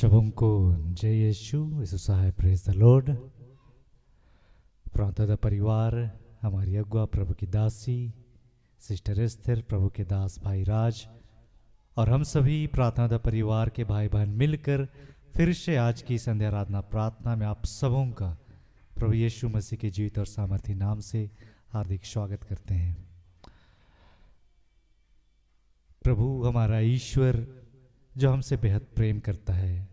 Shabam ko जय यीशु यीशु है praise the Lord. प्रांतः दा परिवार, हमारी अगुआ प्रभु की दासी सिस्टर एस्थर, प्रभु के दास भाई राज और हम सभी प्रार्थना दा परिवार के भाई बहन मिलकर फिर से आज की संध्या आराधना प्रार्थना में आप सबों का प्रभु यीशु मसीह के जीवित और सामर्थी नाम से हार्दिक स्वागत करते हैं। प्रभु हमारा ईश्वर जो हमसे बेहद प्रेम करता है,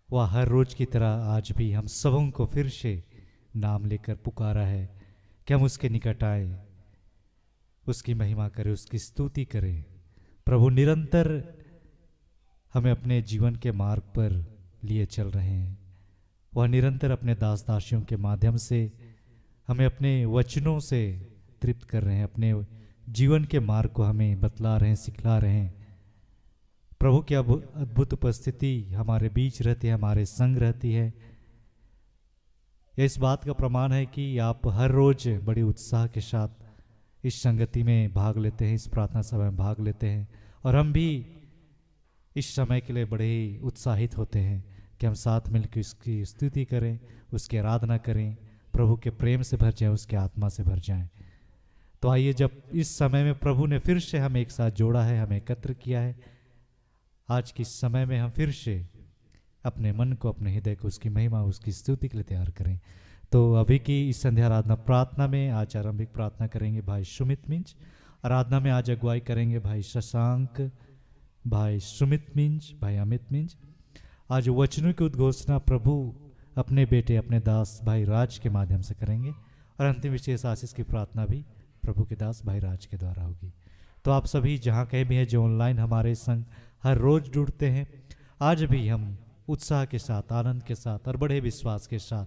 वह हर रोज की तरह आज भी हम सबों को फिर से नाम लेकर पुकारा है कि हम उसके निकट आए, उसकी महिमा करें, उसकी स्तुति करें। प्रभु निरंतर हमें अपने जीवन के मार्ग पर लिए चल रहे हैं। वह निरंतर अपने दास दासियों के माध्यम से हमें अपने वचनों से तृप्त कर रहे हैं, अपने जीवन के मार्ग को हमें बतला रहे हैं, सिखला रहे हैं। प्रभु की अद्भुत उपस्थिति हमारे बीच रहती है, हमारे संग रहती है। यह इस बात का प्रमाण है कि आप हर रोज बड़ी उत्साह के साथ इस संगति में भाग लेते हैं, इस प्रार्थना सभा में भाग लेते हैं और हम भी इस समय के लिए बड़े ही उत्साहित होते हैं कि हम साथ मिलकर उसकी स्तुति करें, उसकी आराधना करें, प्रभु के प्रेम से भर जाएं, उसके आत्मा से भर जाएं। तो आइए, जब इस समय में प्रभु ने फिर से हमें एक साथ जोड़ा है, हमें एकत्र किया है, आज के समय में हम फिर से अपने मन को, अपने हृदय को उसकी महिमा, उसकी स्तुति के लिए तैयार करें। तो अभी की इस संध्या आराधना प्रार्थना में आज आरंभिक प्रार्थना करेंगे भाई सुमित मिंज। आराधना में आज अगुवाई करेंगे भाई शशांक, भाई सुमित मिंज, भाई अमित मिंज। आज वचनों की उद्घोषणा प्रभु अपने बेटे, अपने दास भाई राज के माध्यम से करेंगे और अंतिम विशेष आशीष की प्रार्थना भी प्रभु के दास भाई राज के द्वारा होगी। तो आप सभी जहाँ कहीं भी हैं, जो ऑनलाइन हमारे संग हर रोज जुड़ते हैं, आज भी हम उत्साह के साथ, आनंद के साथ और बड़े विश्वास के साथ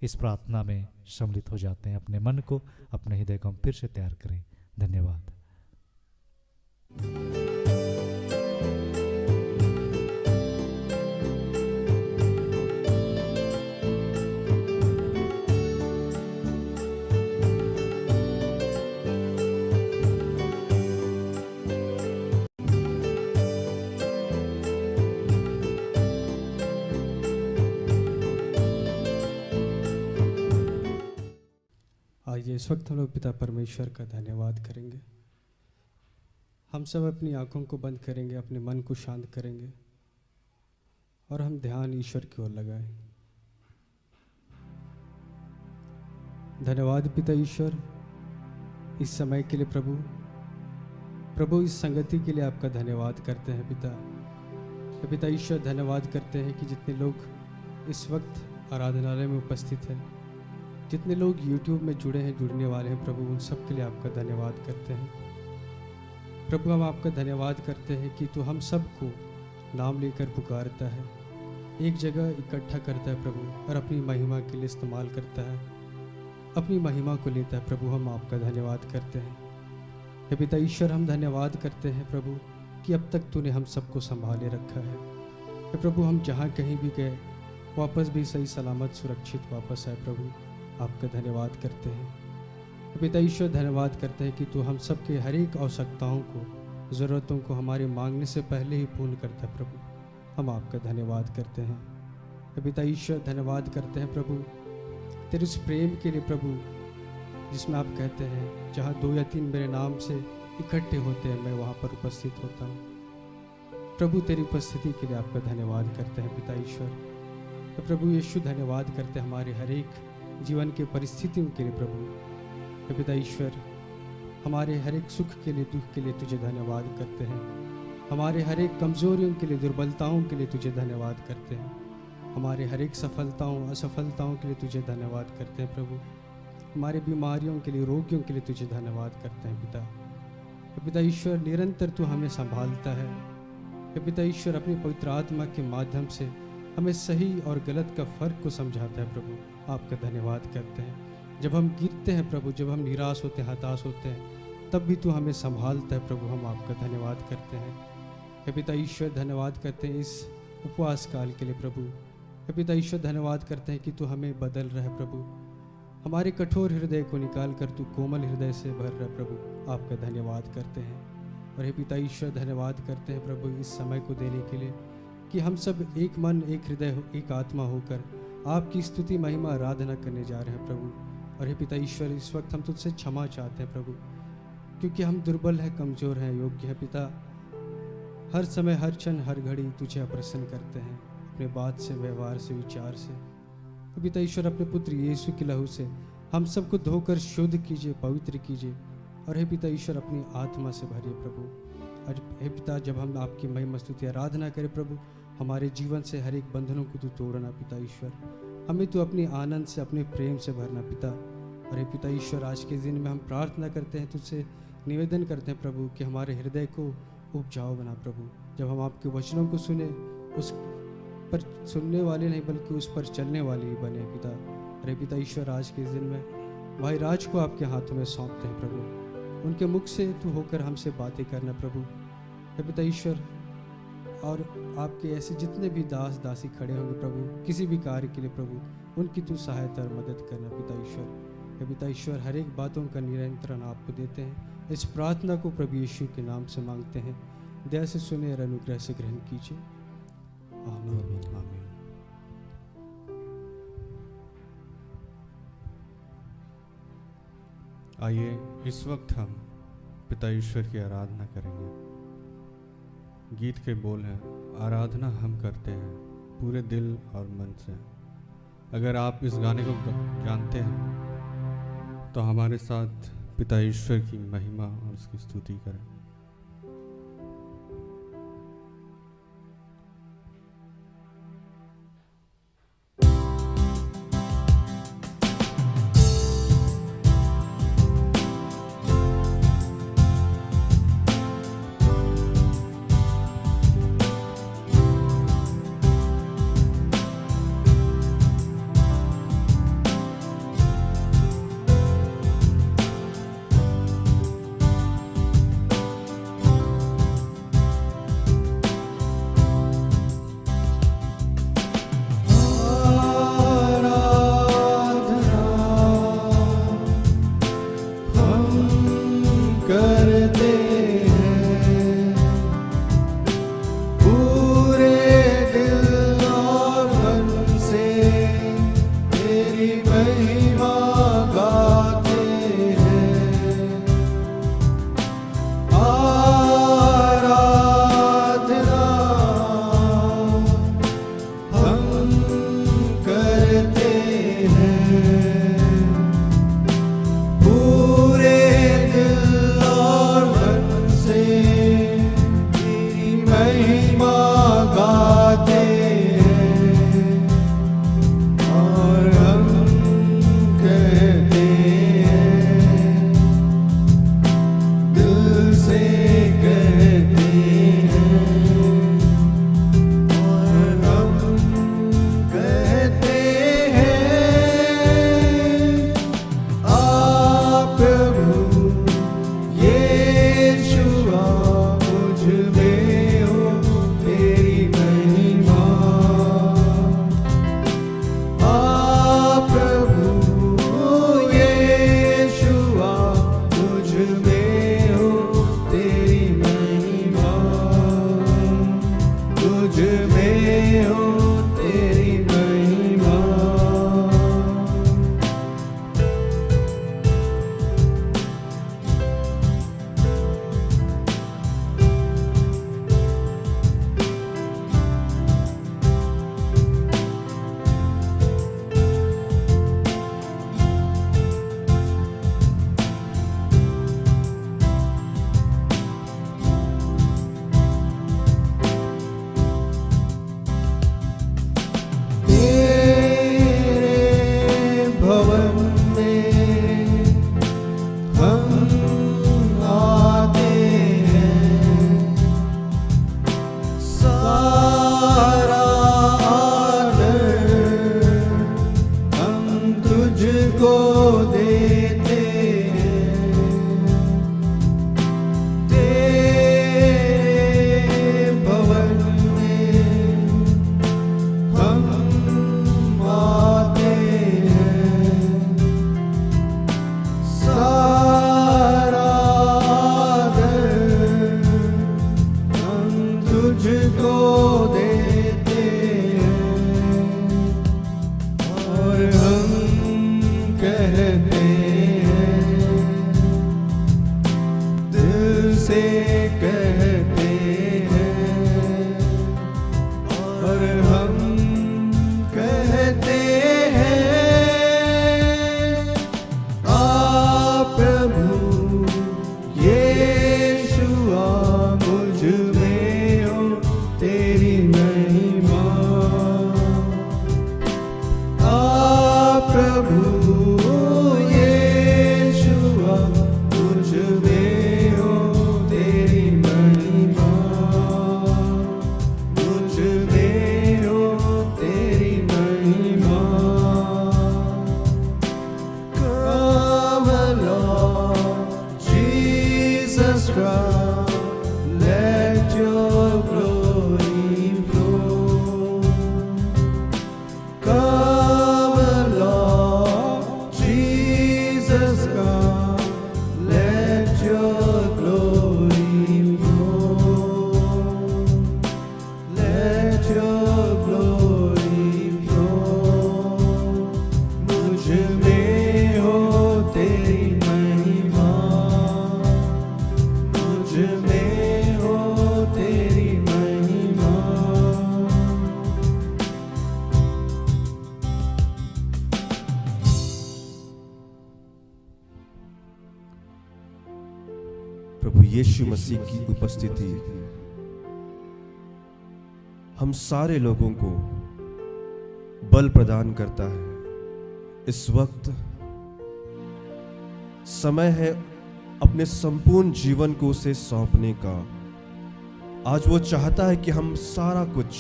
इस प्रार्थना में सम्मिलित हो जाते हैं। अपने मन को, अपने हृदय को हम फिर से तैयार करें। धन्यवाद। आइए इस वक्त हम लोग पिता परमेश्वर का धन्यवाद करेंगे। हम सब अपनी आंखों को बंद करेंगे, अपने मन को शांत करेंगे और हम ध्यान ईश्वर की ओर लगाएं। धन्यवाद पिता ईश्वर इस समय के लिए। प्रभु इस संगति के लिए आपका धन्यवाद करते हैं पिता ईश्वर। धन्यवाद करते हैं कि जितने लोग इस वक्त आराधनालय में उपस्थित हैं, जितने लोग YouTube में जुड़े हैं, जुड़ने वाले हैं, प्रभु उन सब के लिए आपका धन्यवाद करते हैं। प्रभु हम आपका धन्यवाद करते हैं कि तू हम सबको नाम लेकर पुकारता है, एक जगह इकट्ठा करता है प्रभु, और अपनी महिमा के लिए इस्तेमाल करता है, अपनी महिमा को लेता है। प्रभु हम आपका धन्यवाद करते हैं। हे पिता ईश्वर, हम धन्यवाद करते हैं प्रभु कि अब तक तूने हम सबको संभाले रखा है। हे प्रभु, हम जहाँ कहीं भी गए वापस भी सही सलामत सुरक्षित वापस आए। प्रभु आपका धन्यवाद करते हैं। पिता ईश्वर, धन्यवाद करते हैं कि तू हम सबके हर एक आवश्यकताओं को, ज़रूरतों को हमारे मांगने से पहले ही पूर्ण करता है। प्रभु हम आपका धन्यवाद करते हैं। पिता ईश्वर, धन्यवाद करते हैं प्रभु तेरे उस प्रेम के लिए प्रभु, जिसमें आप कहते हैं जहाँ 2 या 3 मेरे नाम से इकट्ठे होते हैं, मैं वहाँ पर उपस्थित होता हूँ। प्रभु तेरी उपस्थिति के लिए आपका धन्यवाद करते हैं पिता ईश्वर। प्रभु यीशु, धन्यवाद करते हैं हमारे हर एक जीवन के परिस्थितियों के लिए। प्रभु पिता ईश्वर, हमारे हर एक सुख के लिए, दुख के लिए तुझे धन्यवाद करते हैं। हमारे हर एक कमजोरियों के लिए, दुर्बलताओं के लिए तुझे धन्यवाद करते हैं। हमारे हर एक सफलताओं, असफलताओं के लिए तुझे धन्यवाद करते हैं प्रभु। हमारे बीमारियों के लिए, रोगियों के लिए तुझे धन्यवाद करते हैं पिता ईश्वर। निरंतर तू हमें संभालता है पिता ईश्वर। अपनी पवित्र आत्मा के माध्यम से हमें सही और गलत का फ़र्क को समझाता है प्रभु। आपका धन्यवाद करते हैं। जब हम गिरते हैं प्रभु, जब हम निराश होते हैं, हताश होते हैं, तब भी तू हमें संभालता है प्रभु। हम आपका धन्यवाद करते हैं हे पिता ईश्वर। धन्यवाद करते हैं इस उपवास काल के लिए प्रभु। हे पिता ईश्वर, धन्यवाद करते हैं कि तू हमें बदल रहा है प्रभु। हमारे कठोर हृदय को निकाल कर तू कोमल हृदय से भर रहा है प्रभु। आपका धन्यवाद करते हैं। और हे पिता ईश्वर, धन्यवाद करते हैं प्रभु इस समय को देने के लिए कि हम सब एक मन, एक हृदय, एक आत्मा होकर आपकी स्तुति, महिमा, आराधना करने जा रहे हैं प्रभु। और हे पिता ईश्वर, इस वक्त हम तुझसे क्षमा चाहते हैं प्रभु, क्योंकि हम दुर्बल हैं, कमज़ोर हैं, योग्य हैं पिता। हर समय, हर क्षण, हर घड़ी तुझे अप्रसन्न करते हैं अपने बात से, व्यवहार से, विचार से। तो पिता ईश्वर, अपने पुत्र यीशु के लहू से हम सबको धोकर शुद्ध कीजिए, पवित्र कीजिए। और हे पिता ईश्वर, अपनी आत्मा से भरिए प्रभु। और हे पिता, जब हम आपकी महिमा, स्तुति, आराधना करें प्रभु, हमारे जीवन से हर एक बंधनों को तू तोड़ना पिता ईश्वर। हमें तू अपनी आनंद से, अपने प्रेम से भरना पिता। और हे पिता ईश्वर, आज के दिन में हम प्रार्थना करते हैं, तुझसे निवेदन करते हैं प्रभु कि हमारे हृदय को उपजाऊ बना प्रभु। जब हम आपके वचनों को सुने, उस पर सुनने वाले नहीं बल्कि उस पर चलने वाले ही बने पिता। अरे पिता ईश्वर, आज के दिन में भाई राज को आपके हाथों में सौंपते हैं प्रभु। उनके मुख से तू होकर हमसे बातें करना प्रभु। हे पिता ईश्वर, और आपके ऐसे जितने भी दास दासी खड़े होंगे प्रभु, किसी भी कार्य के लिए प्रभु, उनकी तू सहायता और मदद करना पिता ईश्वर। हे पिता ईश्वर, हर एक बातों का नियंत्रण आपको देते हैं। इस प्रार्थना को प्रभु यीशु के नाम से मांगते हैं। दया से सुने और अनुग्रह से ग्रहण कीजिए। आमीन। आमीन। आइए इस वक्त हम पिता ईश्वर की आराधना करेंगे। गीत के बोल हैं, आराधना हम करते हैं पूरे दिल और मन से। अगर आप इस गाने को जानते हैं तो हमारे साथ पिता ईश्वर की महिमा और उसकी स्तुति करें। तुझको दे कहते हैं, दिल से कहते हैं, और हम कहते हैं, आ प्रभु यीशु आ मुझ में हो तेरी महिमा, आ प्रभु यीशु आ मुझ में हो तेरी महिमा, मुझ में हो तेरी महिमा। Come along, Jesus Christ, let your glory flow. Come along, Jesus Christ, let your glory flow. Let your glory flow. मुझ में हो तेरी महिमा, मुझ में हो तेरी महिमा। प्रभु यीशु मसीह की उपस्थिति हम सारे लोगों को बल प्रदान करता है। इस वक्त समय है अपने संपूर्ण जीवन को उसे सौंपने का। आज वो चाहता है कि हम सारा कुछ,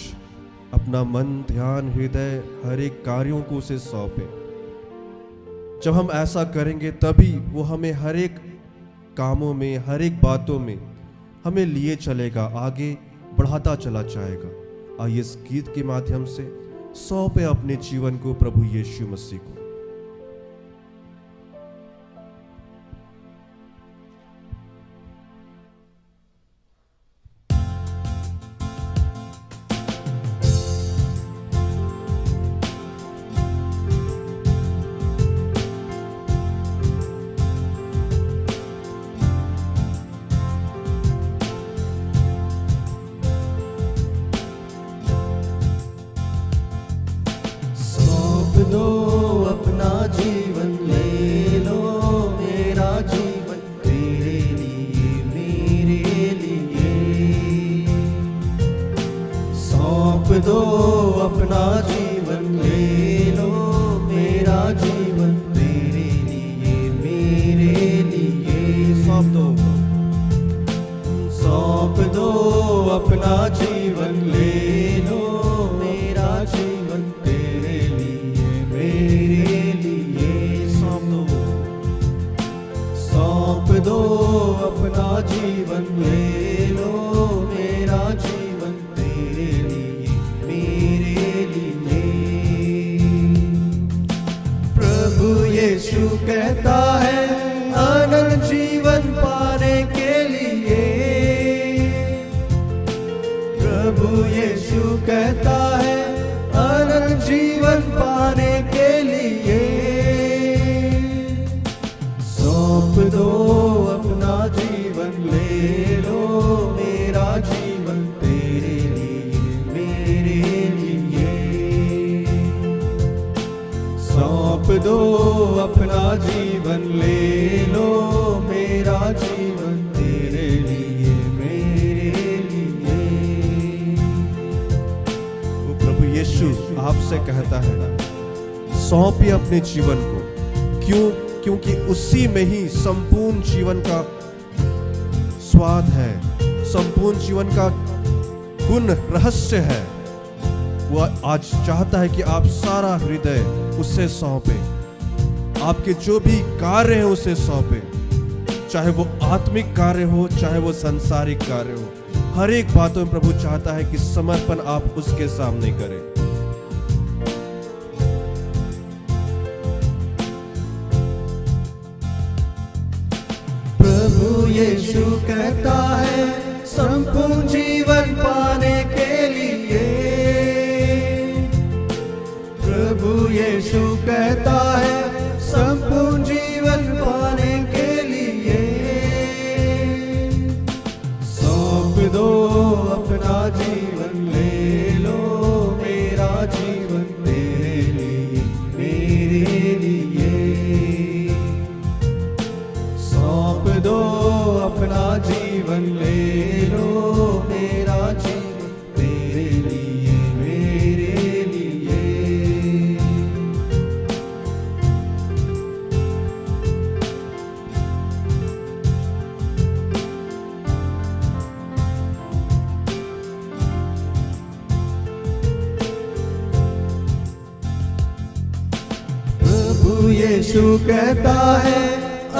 अपना मन, ध्यान, हृदय, हर एक कार्यों को उसे सौंपें। जब हम ऐसा करेंगे तभी वो हमें हर एक कामों में, हर एक बातों में हमें लिए चलेगा, आगे बढ़ाता चला जाएगा। आइए इस गीत के माध्यम से सौंपे अपने जीवन को प्रभु यीशु मसीह को। सौंप दो अपना जीवन, ले लो मेरा जीवन, तेरे लिए मेरे लिए। सौंप दो अपना जीवन, ले लो मेरा जीवन, तेरे लिए मेरे लिए। सौंप दो, सौंप दो अपना जीवन, ले लो मेरा जीवन, तेरे लिए मेरे लिए। सौंप दो, सौंप दो अपना जीवन, ले लो मेरा जीवन, तेरे लिए मेरे लिए। प्रभु यीशु कहता है अनंत जीवन पाने के लिए। प्रभु यीशु कहता है अनंत जीवन पाने के लिए। सौंप दो अपना जीवन, ले लो मेरा जीवन, तेरे लिए मेरे लिए। सौंप दो अपना जीवन, ले लो मेरा जीवन, तेरे लिए मेरे लिए। वो प्रभु यीशु आपसे कहता है सौंपिए अपने जीवन को। क्यों? क्योंकि उसी में ही संपूर्ण जीवन का स्वाद है, संपूर्ण जीवन का गुण रहस्य है। वो आज चाहता है कि आप सारा हृदय उससे सौंपें। आपके जो भी कार्य हैं उसे सौंपें, चाहे वो आत्मिक कार्य हो, चाहे वो सांसारिक कार्य हो। हर एक बातों में प्रभु चाहता है कि समर्पण आप उसके सामने करें। प्रभु यीशु कहता है संपूर्ण जीवन पाने के लिए। प्रभु यीशु कहता है यीशु कहता है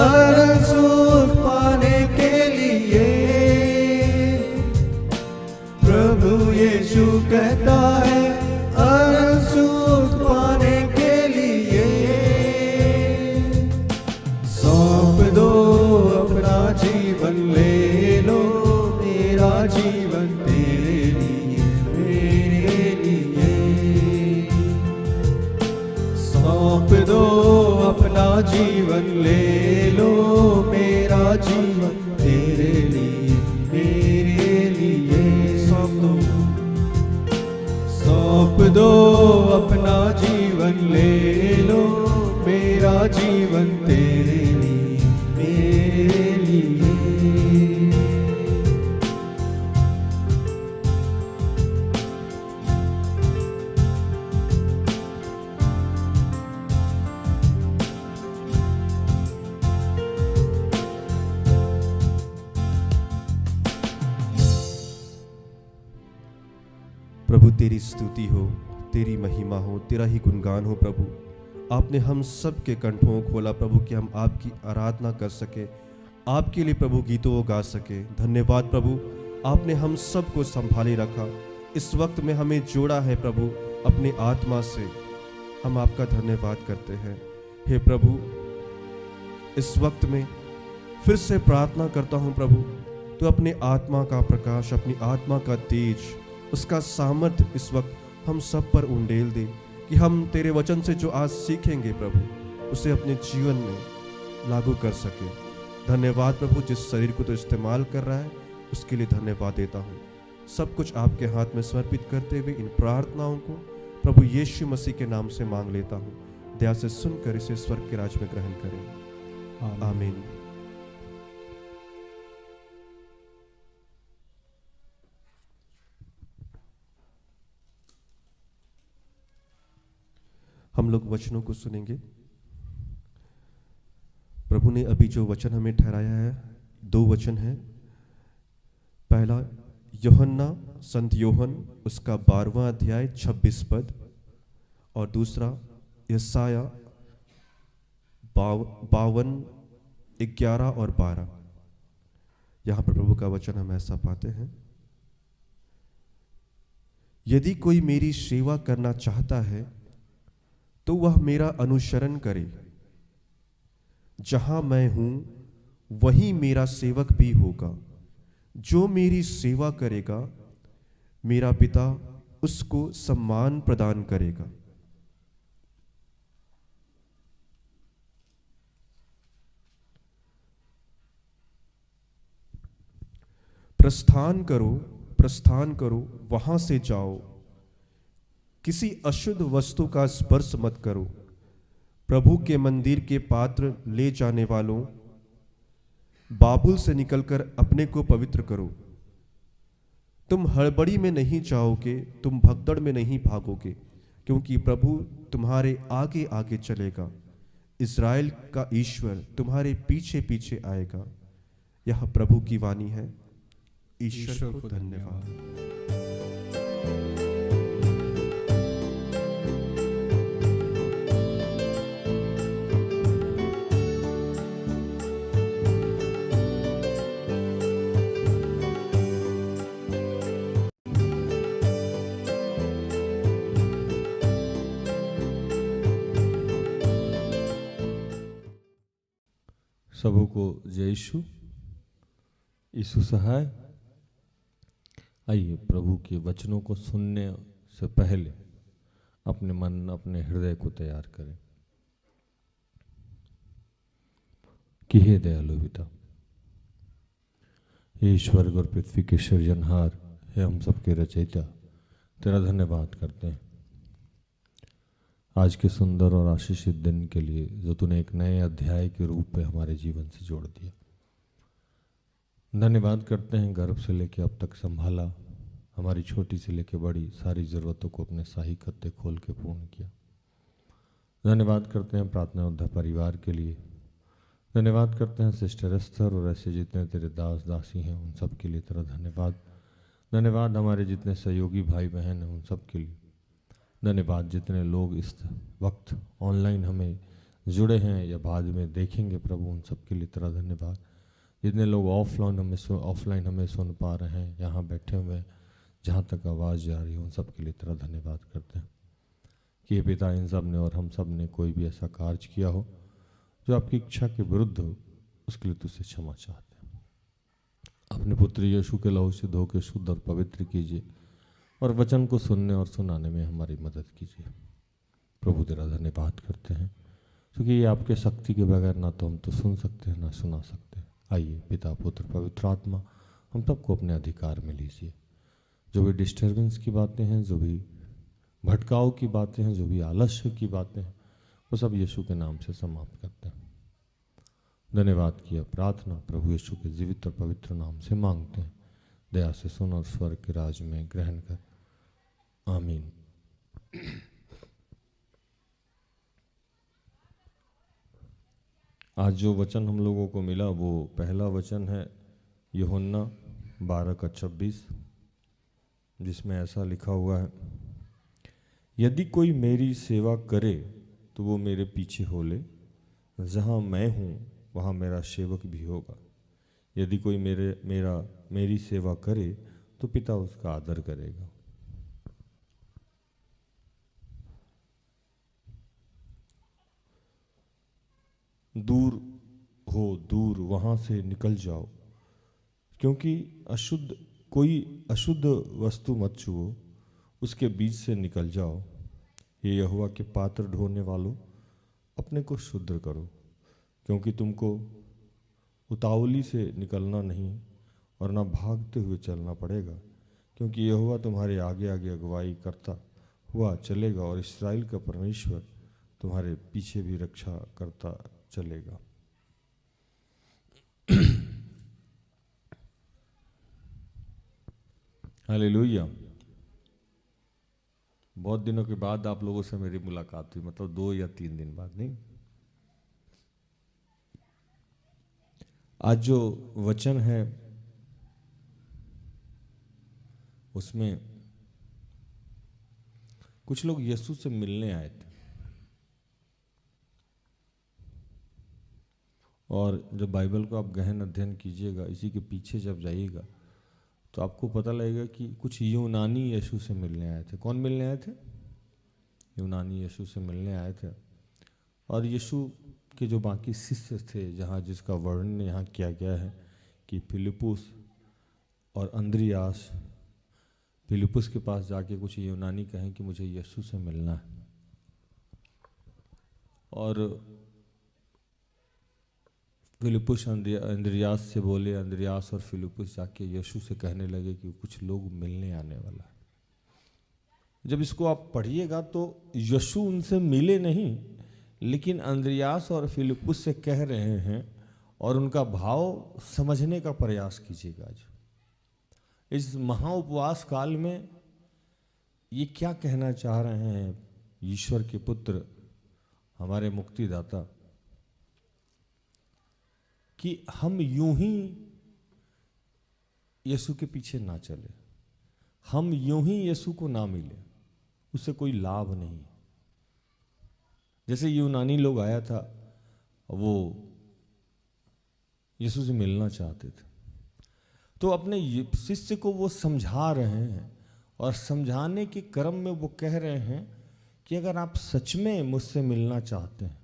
अनंत सुख पाने के लिए। प्रभु यीशु कहता है अनंत सुख पाने के लिए। सौंप दो अपना जीवन, ले लो मेरा जीवन तेरे लिए, मेरे लिए। सौंप दो अपना जीवन, ले लो मेरा जीवन तेरे लिए, मेरे लिए। सौंप दो अपना जीवन, ले लो मेरा जीवन तेरे लिए, मेरे लिए। प्रभु तेरी स्तुति हो, तेरी महिमा हो, तेरा ही गुणगान हो। प्रभु आपने हम सब के कंठों को खोला प्रभु कि हम आपकी आराधना कर सके, आपके लिए प्रभु गीतों को गा सके। धन्यवाद प्रभु, आपने हम सब को संभाले रखा। इस वक्त में हमें जोड़ा है प्रभु अपने आत्मा से, हम आपका धन्यवाद करते हैं। हे प्रभु, इस वक्त में फिर से प्रार्थना करता हूँ प्रभु, तो अपने आत्मा का प्रकाश, अपनी आत्मा का तेज, उसका सामर्थ्य इस वक्त हम सब पर उंडेल दे, कि हम तेरे वचन से जो आज सीखेंगे प्रभु, उसे अपने जीवन में लागू कर सके। धन्यवाद प्रभु, जिस शरीर को तो इस्तेमाल कर रहा है उसके लिए धन्यवाद देता हूँ। सब कुछ आपके हाथ में समर्पित करते हुए इन प्रार्थनाओं को प्रभु यीशु मसीह के नाम से मांग लेता हूँ। दया से सुनकर इसे स्वर्ग के राज में ग्रहण करें। आमीन। हम लोग वचनों को सुनेंगे। प्रभु ने अभी जो वचन हमें ठहराया है, 2 वचन हैं। पहला यूहन्ना, संत यूहन, उसका 12वां अध्याय 26 पद, और दूसरा यशायाह 52, 11 और 12। यहाँ पर प्रभु का वचन हम ऐसा पाते हैं, यदि कोई मेरी सेवा करना चाहता है तो वह मेरा अनुसरण करे। जहां मैं हूं वहीं मेरा सेवक भी होगा। जो मेरी सेवा करेगा मेरा पिता उसको सम्मान प्रदान करेगा। प्रस्थान करो, प्रस्थान करो, वहां से जाओ, किसी अशुद्ध वस्तु का स्पर्श मत करो। प्रभु के मंदिर के पात्र ले जाने वालों, बाबुल से निकलकर अपने को पवित्र करो। तुम हड़बड़ी में नहीं जाओगे, तुम भगदड़ में नहीं भागोगे, क्योंकि प्रभु तुम्हारे आगे आगे चलेगा। इज़राइल का ईश्वर तुम्हारे पीछे पीछे आएगा। यह प्रभु की वाणी है। ईश्वर को धन्यवाद। सबों को जय यीशु। यीशु सहाय। आइए प्रभु के वचनों को सुनने से पहले अपने मन, अपने हृदय को तैयार करें कि हे दयालु पिता, हे स्वर्ग और पृथ्वी के सृजनहार, हे हम सबके रचयिता, तेरा धन्यवाद करते हैं आज के सुंदर और आशीषित दिन के लिए, जो तूने एक नए अध्याय के रूप में हमारे जीवन से जोड़ दिया। धन्यवाद करते हैं गर्भ से लेके अब तक संभाला, हमारी छोटी से लेके बड़ी सारी ज़रूरतों को अपने शाही खत्ते खोल के पूर्ण किया। धन्यवाद करते हैं प्रार्थना योद्धा परिवार के लिए। धन्यवाद करते हैं सिस्टर एस्थर और ऐसे जितने तेरे दास दासी हैं उन सब के लिए तेरा धन्यवाद। धन्यवाद हमारे जितने सहयोगी भाई बहन हैं उन सब के लिए धन्यवाद। जितने लोग इस वक्त ऑनलाइन हमें जुड़े हैं या बाद में देखेंगे प्रभु, उन सब के लिए तेरा धन्यवाद। जितने लोग ऑफलाइन हमें सुन पा रहे हैं, यहाँ बैठे हुए हैं, जहाँ तक आवाज़ जा रही है, उन सब के लिए तेरा धन्यवाद करते हैं कि पिता इन सब ने और हम सब ने कोई भी ऐसा कार्य किया हो जो आपकी इच्छा के विरुद्ध हो, उसके लिए तुझसे क्षमा चाहते हैं। अपने पुत्र यीशु के लहू से धो के शुद्ध और पवित्र कीजिए और वचन को सुनने और सुनाने में हमारी मदद कीजिए। प्रभु तेरा धन्यवाद करते हैं क्योंकि ये आपके शक्ति के बगैर ना तो हम तो सुन सकते हैं ना सुना सकते हैं। आइए पिता पुत्र पवित्र आत्मा हम सबको अपने अधिकार में लीजिए। जो भी डिस्टर्बेंस की बातें हैं, जो भी भटकाव की बातें हैं, जो भी आलस्य की बातें हैं, वो सब यीशु के नाम से समाप्त करते हैं। धन्यवाद किया प्रार्थना प्रभु यीशु के जीवित और पवित्र नाम से मांगते हैं। दया से सुन और स्वर्ग के राज में ग्रहण कर, आमीन। आज जो वचन हम लोगों को मिला वो पहला वचन है यूहन्ना 12:26, जिसमें ऐसा लिखा हुआ है, यदि कोई मेरी सेवा करे तो वो मेरे पीछे हो ले, जहाँ मैं हूँ वहाँ मेरा सेवक भी होगा। यदि कोई मेरी सेवा करे तो पिता उसका आदर करेगा। दूर हो, दूर वहाँ से निकल जाओ, क्योंकि कोई अशुद्ध वस्तु मत छुओ, उसके बीच से निकल जाओ। ये यहोवा के पात्र ढोने वालों, अपने को शुद्ध करो, क्योंकि तुमको उतावली से निकलना नहीं और ना भागते हुए चलना पड़ेगा, क्योंकि यहोवा तुम्हारे आगे आगे अगुवाई करता हुआ चलेगा और इस्राएल का परमेश्वर तुम्हारे पीछे भी रक्षा करता चलेगा। हालेलुया। बहुत दिनों के बाद आप लोगों से मेरी मुलाकात हुई, मतलब 2 या 3 दिन बाद। नहीं, आज जो वचन है उसमें कुछ लोग यीशु से मिलने आए थे, और जब बाइबल को आप गहन अध्ययन कीजिएगा, इसी के पीछे जब जाइएगा तो आपको पता लगेगा कि कुछ यूनानी यीशु से मिलने आए थे। कौन मिलने आए थे? यूनानी यीशु से मिलने आए थे। और यीशु के जो बाकी शिष्य थे, जहाँ जिसका वर्णन यहाँ किया गया है कि फिलिपुस और अंद्रियास फिलिपुस के पास जाके कुछ यूनानी कहें कि मुझे यीशु से मिलना है, और फिलिपुस अंद्रियास से बोले। अंद्रियास और फिलिपुस जाके यीशु से कहने लगे कि कुछ लोग मिलने आने वाला है। जब इसको आप पढ़िएगा तो यीशु उनसे मिले नहीं, लेकिन अंद्रियास और फिलिपुस से कह रहे हैं, और उनका भाव समझने का प्रयास कीजिएगा। आज इस महाउपवास काल में ये क्या कहना चाह रहे हैं ईश्वर के पुत्र, हमारे मुक्तिदाता, कि हम यूं ही यीशु के पीछे ना चले, हम यूं ही यीशु को ना मिले, उससे कोई लाभ नहीं। जैसे यूनानी लोग आया था, वो यीशु से मिलना चाहते थे, तो अपने शिष्य को वो समझा रहे हैं, और समझाने के क्रम में वो कह रहे हैं कि अगर आप सच में मुझसे मिलना चाहते हैं,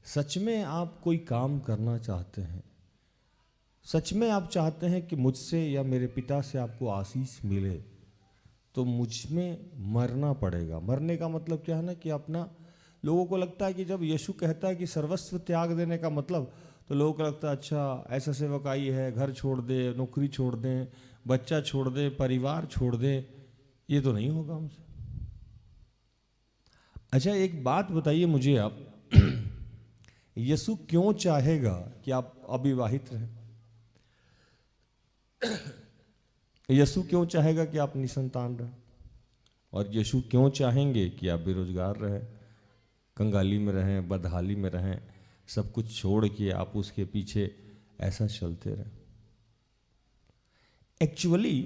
सच में आप कोई काम करना चाहते हैं, सच में आप चाहते हैं कि मुझसे या मेरे पिता से आपको आशीष मिले, तो मुझ में मरना पड़ेगा। मरने का मतलब क्या है ना, कि अपना, लोगों को लगता है कि जब यीशु कहता है कि सर्वस्व त्याग देने का मतलब, तो लोगों को लगता है अच्छा ऐसा सेवकाई है, घर छोड़ दे, नौकरी छोड़ दें, बच्चा छोड़ दे, परिवार छोड़ दे, ये तो नहीं होगा हमसे। अच्छा एक बात बताइए मुझे आप, यीशु क्यों चाहेगा कि आप अविवाहित रहें? यीशु क्यों चाहेगा कि आप निसंतान रहें? और यीशु क्यों चाहेंगे कि आप बेरोजगार रहें, कंगाली में रहें, बदहाली में रहें, सब कुछ छोड़ के आप उसके पीछे ऐसा चलते रहें? एक्चुअली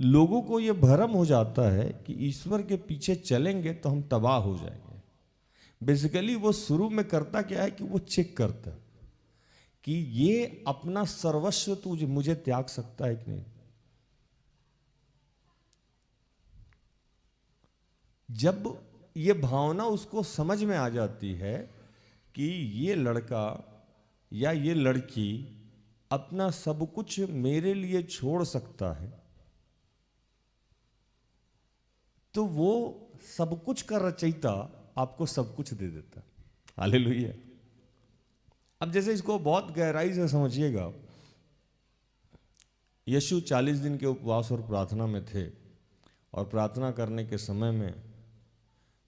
लोगों को यह भ्रम हो जाता है कि ईश्वर के पीछे चलेंगे तो हम तबाह हो जाएंगे। बेसिकली वो शुरू में करता क्या है कि वो चेक करता है कि ये अपना सर्वस्व तुझे मुझे त्याग सकता है कि नहीं। जब ये भावना उसको समझ में आ जाती है कि ये लड़का या ये लड़की अपना सब कुछ मेरे लिए छोड़ सकता है, तो वो सब कुछ का रचयिता आपको सब कुछ दे देता है। हालेलुया। अब जैसे इसको बहुत गहराई से समझिएगा, यीशु 40 दिन के उपवास और प्रार्थना में थे, और प्रार्थना करने के समय में,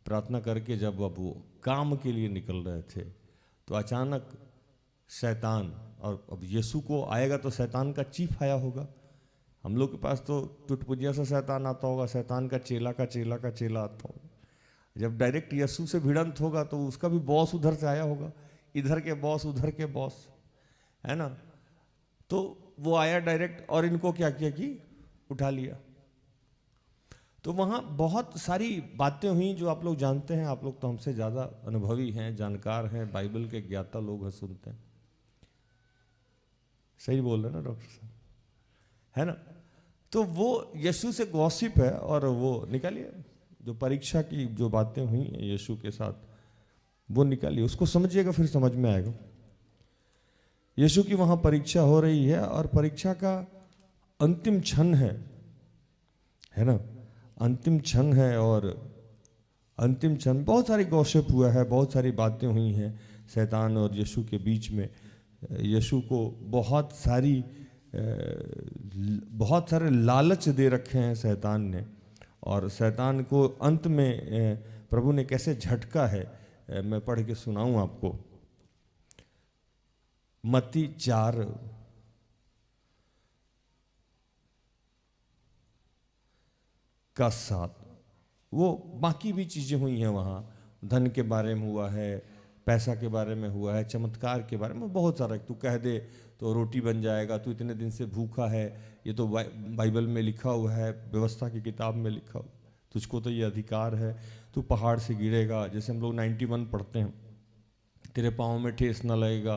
प्रार्थना करके जब अब वो काम के लिए निकल रहे थे, तो अचानक शैतान, और अब यीशु को आएगा तो शैतान का चीफ आया होगा। हम लोग के पास तो टुटपुजिया से शैतान आता होगा, शैतान का चेला का चेला का चेला आता होगा। जब डायरेक्ट यीशु से भिड़ंत होगा तो उसका भी बॉस उधर से आया होगा, इधर के बॉस उधर के बॉस, है ना। तो वो आया डायरेक्ट और इनको क्या किया कि उठा लिया। तो वहाँ बहुत सारी बातें हुई जो आप लोग जानते हैं। आप लोग तो हमसे ज़्यादा अनुभवी हैं, जानकार हैं, बाइबल के ज्ञाता लोग हैं, सुनते हैं। सही बोल रहे हैं ना डॉक्टर साहब, है ना। तो वो यीशु से गॉसिप है, और वो निकालिए जो परीक्षा की जो बातें हुई यीशु के साथ, वो निकालिए, उसको समझिएगा, फिर समझ में आएगा। यीशु की वहाँ परीक्षा हो रही है, और परीक्षा का अंतिम क्षण है ना, अंतिम क्षण है। और अंतिम क्षण बहुत सारी गॉसिप हुआ है, बहुत सारी बातें हुई हैं शैतान और यीशु के बीच में। यीशु को बहुत सारे लालच दे रखे हैं शैतान ने, और शैतान को अंत में प्रभु ने कैसे झटका है, मैं पढ़ के सुनाऊं आपको। मत्ती 4 का 7, वो बाकी भी चीज़ें हुई हैं वहाँ। धन के बारे में हुआ है, पैसा के बारे में हुआ है, चमत्कार के बारे में बहुत सारा। तू कह दे तो रोटी बन जाएगा, तू इतने दिन से भूखा है, ये तो बाइबल में लिखा हुआ है, व्यवस्था की किताब में लिखा हुआ, तुझको तो ये अधिकार है। तू पहाड़ से गिरेगा, जैसे हम लोग 91 पढ़ते हैं, तेरे पाँव में ठेस ना लगेगा,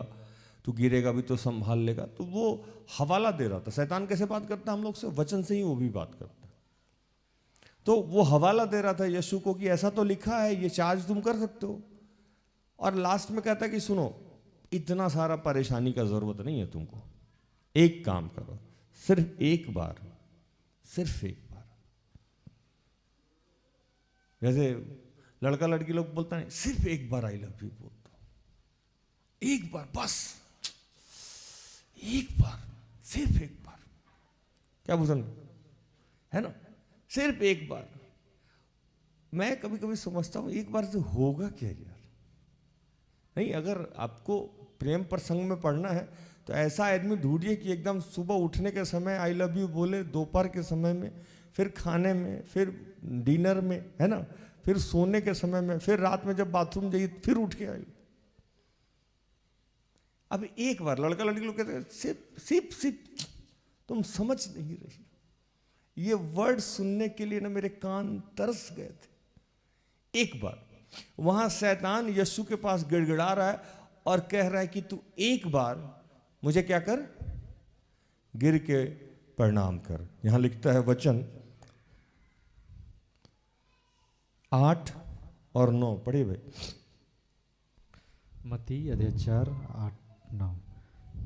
तू गिरेगा भी तो संभाल लेगा। तो वो हवाला दे रहा था। शैतान कैसे बात करता है हम लोग से? वचन से ही वो भी बात करता है। तो वो हवाला दे रहा था यीशु को कि ऐसा तो लिखा है, ये चार्ज तुम कर सकते हो। और लास्ट में कहता है कि सुनो, इतना सारा परेशानी का जरूरत नहीं है तुमको, एक काम करो, सिर्फ एक बार, सिर्फ एक बार। जैसे लड़का लड़की लोग बोलता है, सिर्फ एक बार आई लव यू बोल दो, एक बार बस, एक बार, सिर्फ एक बार। क्या पसंद है ना, सिर्फ एक बार। मैं कभी कभी समझता हूं एक बार से होगा क्या यार। नहीं, अगर आपको प्रेम प्रसंग में पढ़ना है तो ऐसा आदमी ढूंढिए कि एकदम सुबह उठने के समय आई लव यू बोले, दोपहर के समय में, फिर खाने में, फिर डिनर में, है ना, फिर सोने के समय में, फिर रात में जब बाथरूम जाइए फिर उठ के आई। अब एक बार लड़का लड़की लोग कहते हैं सिर्फ सिर्फ सिर्फ, तुम समझ नहीं रही। ये वर्ड सुनने के लिए ना मेरे कान तरस गए थे। एक बार वहां शैतान यीशु के पास गिड़गिड़ा रहा है और कह रहा है कि तू एक बार मुझे क्या कर, गिर के प्रणाम कर। यहां लिखता है वचन 8 और 9, पढ़िए भाई। मत्ती अध्याय 4 8 9।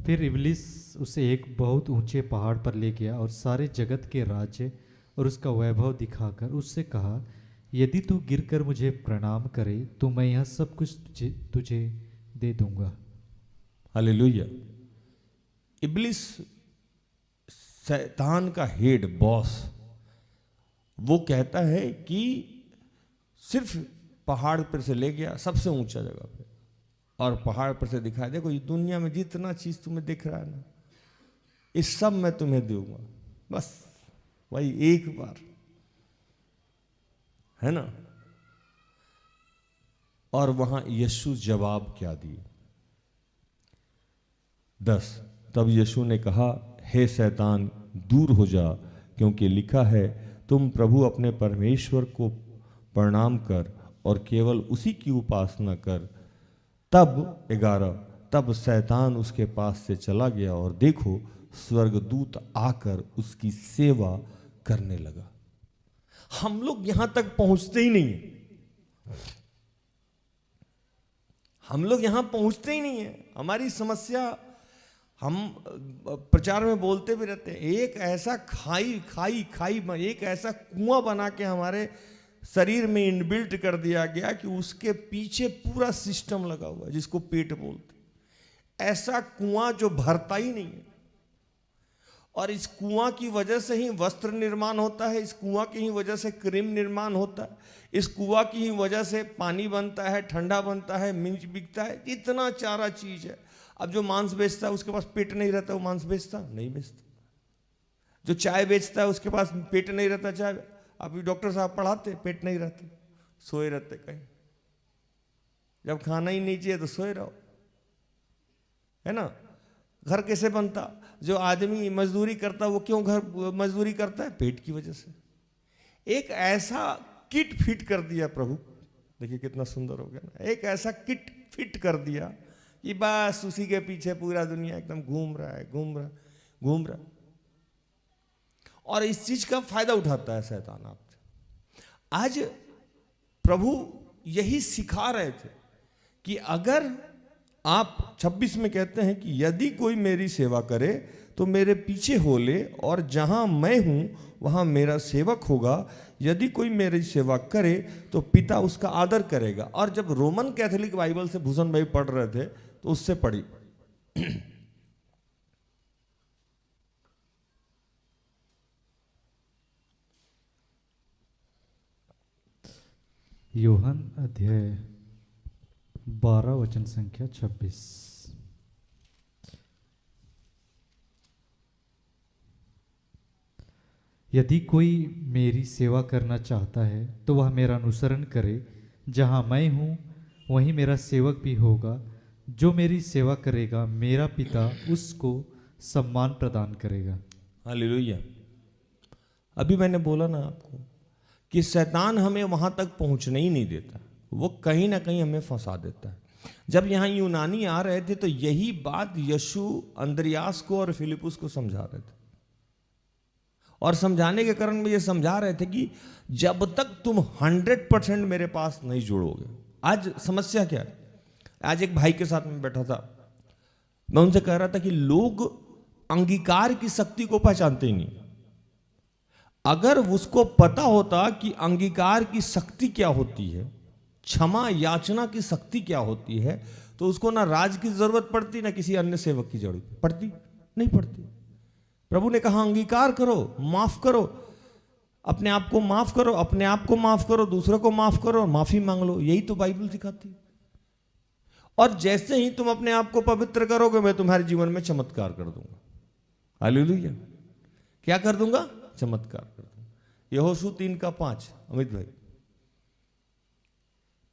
फिर इब्लिस उसे एक बहुत ऊंचे पहाड़ पर ले गया और सारे जगत के राज्य और उसका वैभव दिखाकर उससे कहा, यदि तू गिरकर मुझे प्रणाम करे तो मैं यह सब कुछ तुझे दे दूंगा। हालेलुया। इब्लिस शैतान का हेड बॉस, वो कहता है कि सिर्फ पहाड़ पर से ले गया सबसे ऊंचा जगह पे, और पहाड़ पर से दिखाया, देखो ये दुनिया में जितना चीज तुम्हें दिख रहा है ना, इस सब मैं तुम्हें दूंगा, बस वही एक बार, है ना। और वहां यीशु जवाब क्या दिए? 10। तब यीशु ने कहा, हे शैतान दूर हो जा, क्योंकि लिखा है, तुम प्रभु अपने परमेश्वर को प्रणाम कर और केवल उसी की उपासना कर। तब 11, तब शैतान उसके पास से चला गया और देखो स्वर्गदूत आकर उसकी सेवा करने लगा। हम लोग यहां तक पहुंचते ही नहीं है, हम लोग यहां पहुंचते ही नहीं है। हमारी समस्या, हम प्रचार में बोलते भी रहते हैं, एक ऐसा एक ऐसा कुआं बना के हमारे शरीर में इनबिल्ट कर दिया गया कि उसके पीछे पूरा सिस्टम लगा हुआ है जिसको पेट बोलते। ऐसा कुआं जो भरता ही नहीं है, और इस कुआं की वजह से ही वस्त्र निर्माण होता है, इस कुआं की ही वजह से क्रीम निर्माण होता है, इस कुआं की ही वजह से पानी बनता है, ठंडा बनता है, मिर्च बिकता है, इतना चारा चीज है। अब जो मांस बेचता है उसके पास पेट नहीं रहता, वो मांस बेचता नहीं बेचता। जो चाय बेचता है उसके पास पेट नहीं रहता, चाय। अभी डॉक्टर साहब पढ़ाते, पेट नहीं रहते, सोए रहते कहीं। जब खाना ही नहीं चाहिए तो सोए रहो, है ना। घर कैसे बनता? जो आदमी मजदूरी करता वो क्यों घर मजदूरी करता है? पेट की वजह से। एक ऐसा किट फिट कर दिया प्रभु, देखिए कितना सुंदर हो गया ना। एक ऐसा किट फिट कर दिया कि बस उसी के पीछे पूरा दुनिया एकदम घूम रहा है। और इस चीज का फायदा उठाता है शैतान आपसे। आज प्रभु यही सिखा रहे थे कि अगर आप 26 में कहते हैं कि यदि कोई मेरी सेवा करे तो मेरे पीछे हो ले, और जहां मैं हूं वहां मेरा सेवक होगा। यदि कोई मेरी सेवा करे तो पिता उसका आदर करेगा। और जब रोमन कैथोलिक बाइबल से भूषण भाई पढ़ रहे थे तो उससे पढ़ी यूहन अध्याय 12 वचन संख्या 26। यदि कोई मेरी सेवा करना चाहता है तो वह मेरा अनुसरण करे। जहाँ मैं हूँ वहीं मेरा सेवक भी होगा। जो मेरी सेवा करेगा मेरा पिता उसको सम्मान प्रदान करेगा। हालेलुया। अभी मैंने बोला ना आपको कि शैतान हमें वहां तक पहुंचने ही नहीं देता, वो कहीं ना कहीं हमें फंसा देता है। जब यहाँ यूनानी आ रहे थे तो यही बात यीशु अंद्रियास को और फिलिपुस को समझा रहे थे, और समझाने के कारण में ये समझा रहे थे कि जब तक तुम 100% मेरे पास नहीं जुड़ोगे। आज समस्या क्या है? आज एक भाई के साथ में बैठा था, मैं उनसे कह रहा था कि लोग अंगीकार की शक्ति को पहचानते ही नहीं। अगर उसको पता होता कि अंगीकार की शक्ति क्या होती है, क्षमा याचना की शक्ति क्या होती है, तो उसको ना राज की जरूरत पड़ती, ना किसी अन्य सेवक की जरूरत पड़ती, नहीं पड़ती। प्रभु ने कहा अंगीकार करो, माफ करो, अपने आप को माफ करो, अपने आप को माफ करो, दूसरों को माफ करो, माफी मांग लो। यही तो बाइबल सिखाती है। और जैसे ही तुम अपने आप को पवित्र करोगे मैं तुम्हारे जीवन में चमत्कार कर दूंगा। हालेलुया। क्या कर दूंगा? चमत्कार कर दूंगा। यहोशू 3:5। अमित भाई,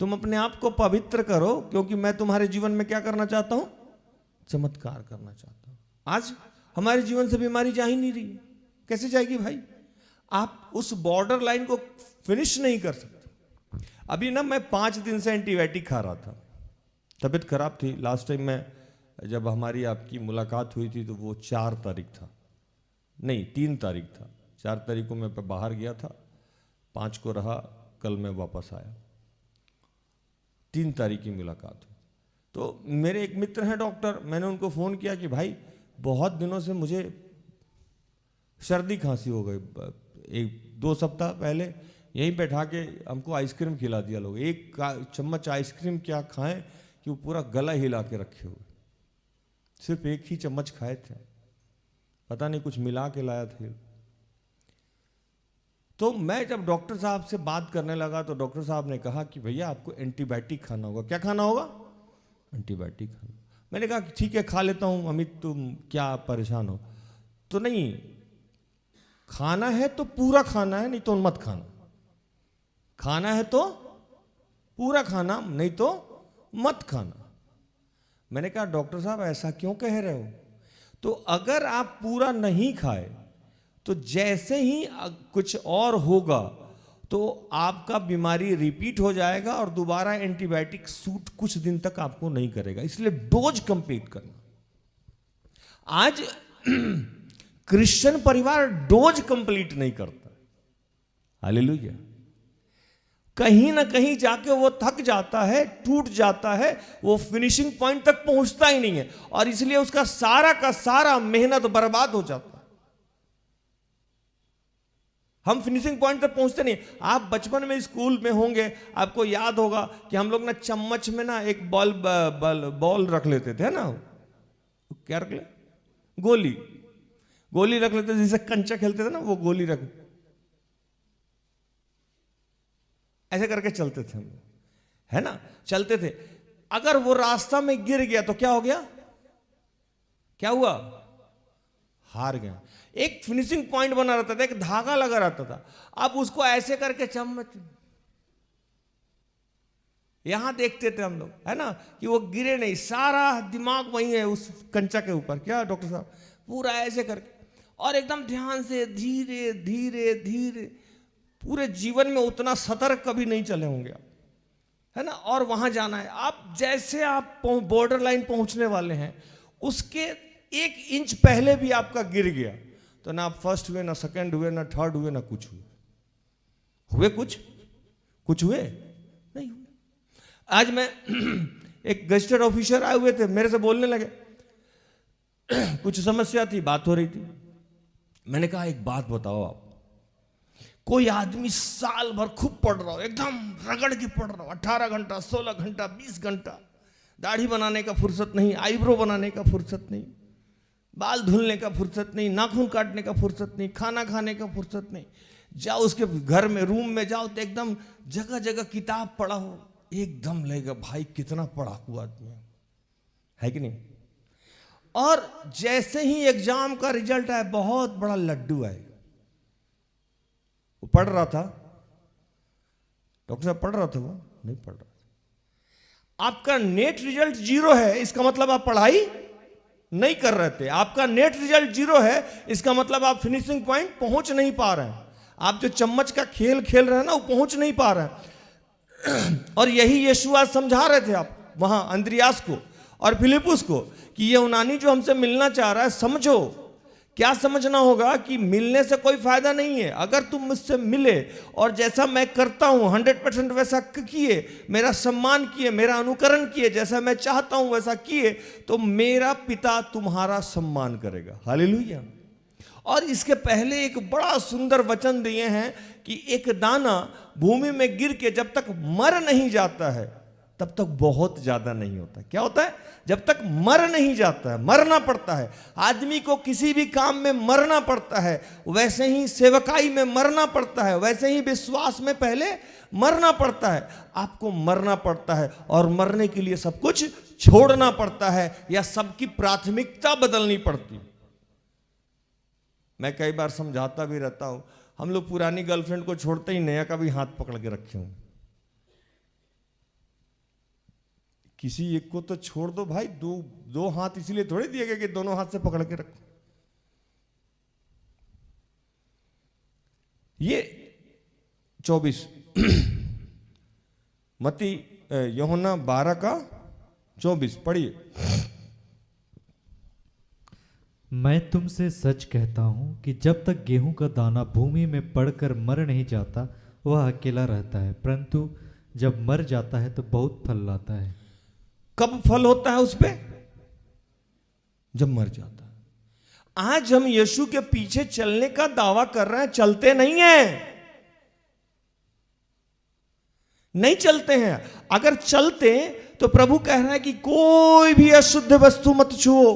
तुम अपने आप को पवित्र करो क्योंकि मैं तुम्हारे जीवन में क्या करना चाहता हूं? चमत्कार करना चाहता हूं। आज हमारे जीवन से बीमारी जा ही नहीं रही। कैसे जाएगी भाई? आप उस बॉर्डर लाइन को फिनिश नहीं कर सकते। अभी ना मैं 5 दिन से एंटीबायोटिक खा रहा था, तबीयत खराब थी। लास्ट टाइम मैं जब हमारी आपकी मुलाकात हुई थी तो वो 4 तारीख था, नहीं 3 तारीख था। 4 तारीख को मैं बाहर गया था, 5 को रहा, कल मैं वापस आया। 3 तारीख की मुलाकात हुई। तो मेरे एक मित्र हैं डॉक्टर, मैंने उनको फ़ोन किया कि भाई बहुत दिनों से मुझे सर्दी खांसी हो गई। 1-2 सप्ताह पहले यहीं बैठा के हमको आइसक्रीम खिला दिया लोग। 1 चम्मच आइसक्रीम क्या खाएं कि वो पूरा गला हिला के रखे हुए। सिर्फ 1 ही चम्मच खाए थे, पता नहीं कुछ मिला के लाया था। तो मैं जब डॉक्टर साहब से बात करने लगा तो डॉक्टर साहब ने कहा कि भैया आपको एंटीबायोटिक खाना होगा। क्या खाना होगा? एंटीबायोटिक खाना। मैंने कहा कि ठीक है खा लेता हूं अमित, तुम क्या परेशान हो? तो नहीं, खाना है तो पूरा खाना है, नहीं तो मत खाना। खाना है तो पूरा खाना, नहीं तो मत खाना। मैंने कहा डॉक्टर साहब ऐसा क्यों कह रहे हो? तो अगर आप पूरा नहीं खाए तो जैसे ही कुछ और होगा तो आपका बीमारी रिपीट हो जाएगा और दोबारा एंटीबायोटिक सूट कुछ दिन तक आपको नहीं करेगा। इसलिए डोज कंप्लीट करना। आज क्रिश्चियन परिवार डोज कंप्लीट नहीं करता। हालेलुया। कहीं ना कहीं जाके वो थक जाता है, टूट जाता है, वो फिनिशिंग पॉइंट तक पहुंचता ही नहीं है और इसलिए उसका सारा का सारा मेहनत बर्बाद हो जाता है। हम फिनिशिंग पॉइंट तक पहुंचते नहीं। आप बचपन में स्कूल में होंगे, आपको याद होगा कि हम लोग ना चम्मच में ना एक बॉल रख लेते थे ना, क्या रख ले, गोली रख लेते थे, जिसे कंचा खेलते थे ना, वो गोली रख, ऐसे करके चलते थे हम लोग, है ना, चलते थे। अगर वो रास्ता में गिर गया तो क्या हो गया, क्या हुआ, हार गया। एक फिनिशिंग पॉइंट बना रहता था, एक धागा लगा रहता था। अब उसको ऐसे करके चम्मच, यहां देखते थे हम लोग, है ना, कि वो गिरे नहीं, सारा दिमाग वही है उस कंचा के ऊपर। क्या डॉक्टर साहब, पूरा ऐसे करके और एकदम ध्यान से धीरे धीरे धीरे, पूरे जीवन में उतना सतर्क कभी नहीं चले होंगे आप, है ना। और वहां जाना है। आप जैसे आप बॉर्डर लाइन पहुंचने वाले हैं, उसके 1 इंच पहले भी आपका गिर गया तो ना आप फर्स्ट हुए, ना सेकंड हुए, ना थर्ड हुए, ना कुछ हुए। कुछ हुए नहीं हुए। आज मैं एक गजटेड ऑफिसर आए हुए थे, मेरे से बोलने लगे, कुछ समस्या थी, बात हो रही थी। मैंने कहा एक बात बताओ आप, कोई आदमी साल भर खूब पढ़ रहा हो, एकदम रगड़ के पढ़ रहा हो, 18 घंटा, 16 घंटा, 20 घंटा, दाढ़ी बनाने का फुर्सत नहीं, आईब्रो बनाने का फुर्सत नहीं, बाल धुलने का फुर्सत नहीं, नाखून काटने का फुर्सत नहीं, खाना खाने का फुर्सत नहीं। जाओ उसके घर में, रूम में जाओ तो एकदम जगह जगह किताब पढ़ा हो, एकदम लगेगा भाई कितना पढ़ाकू आदमी है कि नहीं। और जैसे ही एग्जाम का रिजल्ट आया, बहुत बड़ा लड्डू आए। वो पढ़ रहा था, डॉक्टर साहब पढ़ रहा था, वो नहीं पढ़ रहा था। आपका नेट रिजल्ट 0 है, इसका मतलब आप पढ़ाई नहीं कर रहे थे। आपका नेट रिजल्ट 0 है, इसका मतलब आप फिनिशिंग पॉइंट पहुंच नहीं पा रहे हैं। आप जो चम्मच का खेल खेल रहे हैं ना, वो पहुंच नहीं पा रहे हैं। और यही यीशु आज समझा रहे थे आप वहां अंद्रियास को और फिलिपुस को कि ये यूनानी जो हमसे मिलना चाह रहा है, समझो। क्या समझना होगा कि मिलने से कोई फायदा नहीं है। अगर तुम मुझसे मिले और जैसा मैं करता हूं 100% वैसा किए, मेरा सम्मान किए, मेरा अनुकरण किए, जैसा मैं चाहता हूं वैसा किए, तो मेरा पिता तुम्हारा सम्मान करेगा। हालेलुया। और इसके पहले एक बड़ा सुंदर वचन दिए हैं कि एक दाना भूमि में गिर के जब तक मर नहीं जाता है तब तक बहुत ज्यादा नहीं होता। क्या होता है? जब तक मर नहीं जाता है, मरना पड़ता है। आदमी को किसी भी काम में मरना पड़ता है, वैसे ही सेवकाई में मरना पड़ता है, वैसे ही विश्वास में पहले मरना पड़ता है। आपको मरना पड़ता है और मरने के लिए सब कुछ छोड़ना पड़ता है या सबकी प्राथमिकता बदलनी पड़ती है। मैं कई बार समझाता भी रहता हूं, हम लोग पुरानी गर्लफ्रेंड को छोड़ते ही नया का भी हाथ पकड़ के रखे हूं। किसी एक को तो छोड़ दो भाई, दो हाथ इसलिए थोड़े दिए गए कि दोनों हाथ से पकड़ के रखो। ये 24 मत्ती यूहन्ना 12 का 24 पढ़िए। मैं तुमसे सच कहता हूं कि जब तक गेहूं का दाना भूमि में पड़कर मर नहीं जाता, वह अकेला रहता है, परंतु जब मर जाता है तो बहुत फल लाता है। कब फल होता है उस पे? जब मर जाता है। आज हम यीशु के पीछे चलने का दावा कर रहे हैं, चलते नहीं हैं, नहीं चलते हैं। अगर चलते तो प्रभु कह रहा है कि कोई भी अशुद्ध वस्तु मत छुओ।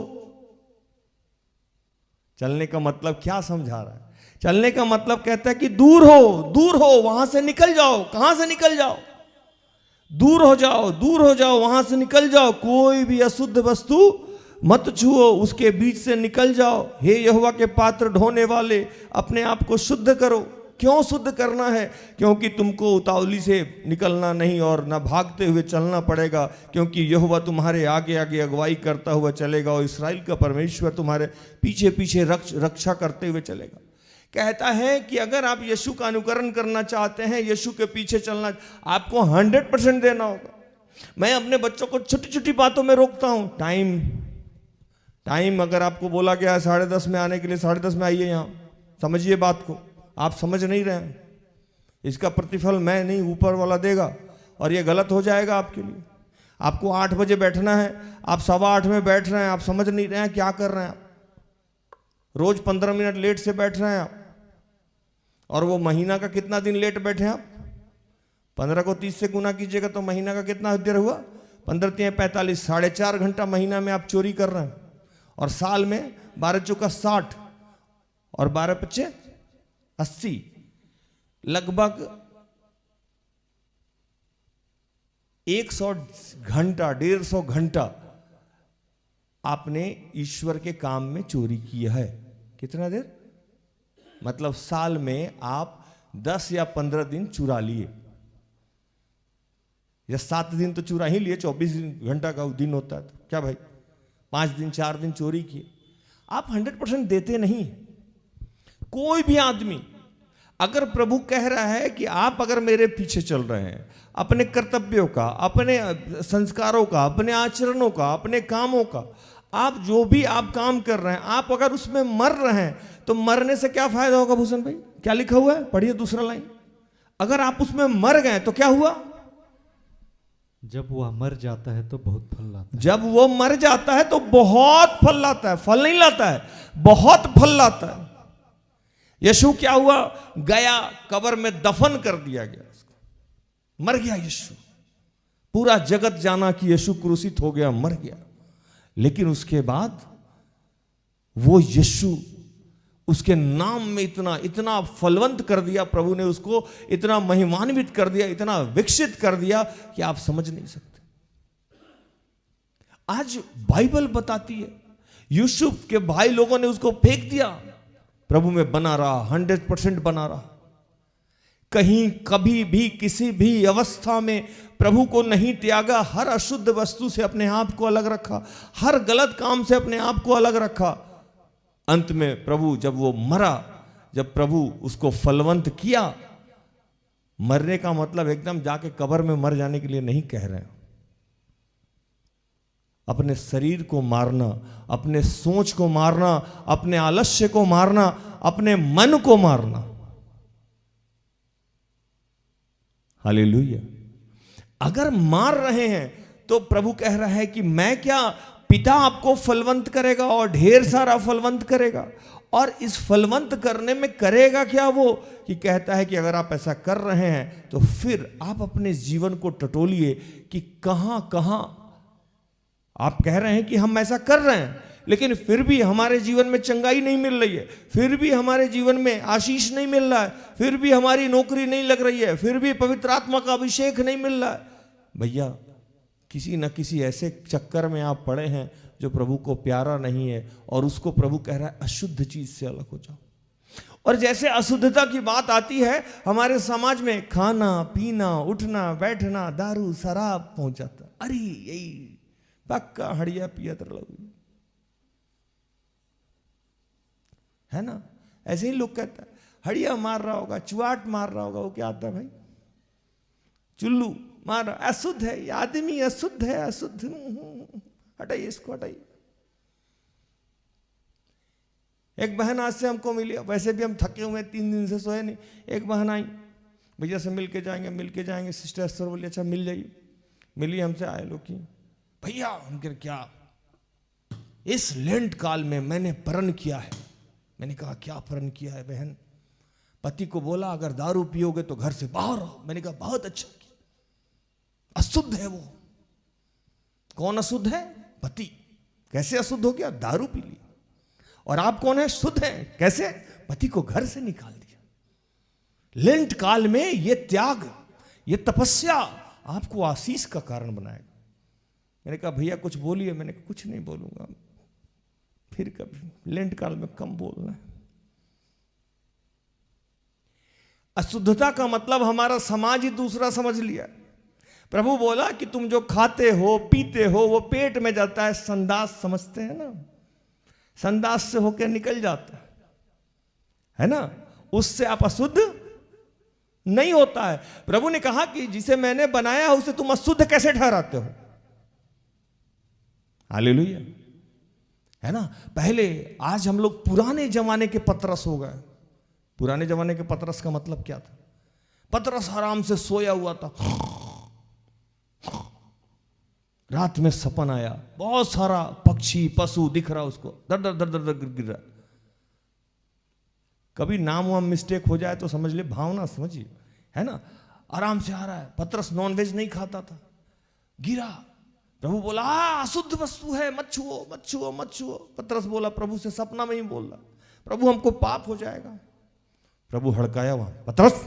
चलने का मतलब क्या समझा रहा है? चलने का मतलब कहता है कि दूर हो, वहां से निकल जाओ। कहां से निकल जाओ? दूर हो जाओ, वहां से निकल जाओ। कोई भी अशुद्ध वस्तु मत छुओ, उसके बीच से निकल जाओ। हे यहोवा के पात्र ढोने वाले, अपने आप को शुद्ध करो। क्यों शुद्ध करना है? क्योंकि तुमको उतावली से निकलना नहीं और ना भागते हुए चलना पड़ेगा, क्योंकि यहोवा तुम्हारे आगे आगे अगुवाई करता हुआ चलेगा और इस्राएल का परमेश्वर तुम्हारे पीछे पीछे रक्षा करते हुए चलेगा। कहता है कि अगर आप यीशु का अनुकरण करना चाहते हैं, यीशु के पीछे चलना, आपको 100% देना होगा। मैं अपने बच्चों को छोटी छोटी बातों में रोकता हूं। टाइम अगर आपको बोला गया है 10:30 में आने के लिए, 10:30 में आइए यहाँ, समझिए बात को। आप समझ नहीं रहे हैं, इसका प्रतिफल मैं नहीं, ऊपर वाला देगा, और ये गलत हो जाएगा आपके लिए। आपको 8 बजे बैठना है, आप 7:15 में बैठ रहे हैं, आप समझ नहीं रहे हैं क्या कर रहे हैं आप। रोज 15 मिनट लेट से बैठ रहे हैं आप, और वो महीना का कितना दिन लेट बैठे आप? 15 को 30 से गुना कीजिएगा तो महीना का कितना देर हुआ? 15 × 45, 4.5 घंटा महीना में आप चोरी कर रहे हैं। और साल में 12 चौका 60 और 12 पच्चे 80, लगभग 100 घंटा, 150 घंटा आपने ईश्वर के काम में चोरी किया है। कितना देर? मतलब साल में आप 10 या 15 दिन चुरा लिए, या 7 दिन तो चुरा ही लिए, 24 घंटा का दिन होता है, तो क्या भाई 5 दिन 4 दिन चोरी किए। आप 100% देते नहीं। कोई भी आदमी अगर प्रभु कह रहा है कि आप अगर मेरे पीछे चल रहे हैं, अपने कर्तव्यों का, अपने संस्कारों का, अपने आचरणों का, अपने कामों का, आप जो भी आप काम कर रहे हैं, आप अगर उसमें मर रहे हैं, तो मरने से क्या फायदा होगा भूषण भाई? क्या लिखा हुआ है, पढ़िए दूसरा लाइन। अगर आप उसमें मर गए तो क्या हुआ? जब वह मर जाता है तो बहुत फल लाता है। जब वो मर जाता है तो बहुत फल लाता है। फल नहीं लाता है, बहुत फल लाता है। यीशु क्या हुआ? गया, कब्र में दफन कर दिया गया उसको, मर गया यीशु। पूरा जगत जाना कि यीशु क्रूसित हो गया, मर गया। लेकिन उसके बाद वो यीशु, उसके नाम में इतना फलवंत कर दिया प्रभु ने उसको, इतना महिमान्वित कर दिया, इतना विकसित कर दिया कि आप समझ नहीं सकते। आज बाइबल बताती है यूसुफ के भाई लोगों ने उसको फेंक दिया, प्रभु में बना रहा, 100% बना रहा। कहीं कभी भी किसी भी अवस्था में प्रभु को नहीं त्यागा। हर अशुद्ध वस्तु से अपने आप को अलग रखा, हर गलत काम से अपने आप को अलग रखा। अंत में प्रभु जब वो मरा, जब प्रभु उसको फलवंत किया, मरने का मतलब एकदम जाके कब्र में मर जाने के लिए नहीं कह रहे हैं। अपने शरीर को मारना, अपने सोच को मारना, अपने आलस्य को मारना, अपने मन को मारना। हालेलुया। अगर मार रहे हैं तो प्रभु कह रहा है कि मैं क्या, पिता आपको फलवंत करेगा और ढेर सारा फलवंत करेगा। और इस फलवंत करने में करेगा क्या वो, कि कहता है कि अगर आप ऐसा कर रहे हैं तो फिर आप अपने जीवन को टटोलिए कि कहां कहां आप कह रहे हैं कि हम ऐसा कर रहे हैं, लेकिन फिर भी हमारे जीवन में चंगाई नहीं मिल रही है, फिर भी हमारे जीवन में आशीष नहीं मिल रहा है, फिर भी हमारी नौकरी नहीं लग रही है, फिर भी पवित्र आत्मा का अभिषेक नहीं मिल रहा है। भैया, किसी न किसी ऐसे चक्कर में आप पड़े हैं जो प्रभु को प्यारा नहीं है, और उसको प्रभु कह रहा है अशुद्ध चीज से अलग हो जाओ। और जैसे अशुद्धता की बात आती है हमारे समाज में, खाना पीना, उठना बैठना, दारू शराब पहुंच जाता, अरे यही पक्का हड़िया पियत रहो, है ना। ऐसे ही लोग कहता है हड़िया मार रहा होगा, चुआट मार रहा होगा, वो क्या आता है भाई, चुल्लू मार रहा, अशुद्ध है ये आदमी, अशुद्ध है, अशुद्ध, हटाइए इसको, हटाइए। एक बहन आज से हमको मिली, वैसे भी हम थके हुए 3 दिन से सोए नहीं। एक बहन आई, भैया से मिल के जाएंगे, सिस्टर सर बोली अच्छा मिल जाइए। मिली हमसे, आए लोग की, भैया हम कह क्या, इस लेंट काल में मैंने प्रण किया है। मैंने कहा क्या प्रण किया है बहन? पति को बोला अगर दारू पियोगे तो घर से बाहर रहो। मैंने कहा बहुत अच्छा किया। अशुद्ध है वो। कौन अशुद्ध है? पति। कैसे अशुद्ध हो गया? दारू पी ली। और आप कौन है? शुद्ध है। कैसे? पति को घर से निकाल दिया। लेंट काल में ये त्याग, ये तपस्या आपको आशीष का कारण बनाएगा। मैंने कहा भैया कुछ बोलिए। मैंने कहा कुछ नहीं बोलूंगा, फिर कभी लेंट काल में कम बोलना है। अशुद्धता का मतलब हमारा समाज ही दूसरा समझ लिया। प्रभु बोला कि तुम जो खाते हो पीते हो वो पेट में जाता है, संदास समझते हैं ना, संदास से होकर निकल जाता है। है ना, उससे आप अशुद्ध नहीं होता है। प्रभु ने कहा कि जिसे मैंने बनाया है उसे तुम अशुद्ध कैसे ठहराते हो। हालेलुया, है ना। पहले आज हम लोग पुराने जमाने के पतरस हो गए। पुराने जमाने के पतरस का मतलब क्या था? पतरस आराम से सोया हुआ था, रात में सपन आया, बहुत सारा पक्षी पशु दिख रहा उसको, दर दर दर दर दर गिर रहा। कभी नाम वाम मिस्टेक हो जाए तो समझ ले, भावना समझिए, है ना। आराम से आ रहा है। पतरस नॉनवेज नहीं खाता था, गिरा। प्रभु बोला अशुद्ध वस्तु है, मत छुओ मत छुओ मत छुओ। पतरस बोला प्रभु से, सपना में ही बोल रहा, प्रभु हमको पाप हो जाएगा। प्रभु हड़काया वहां, पतरस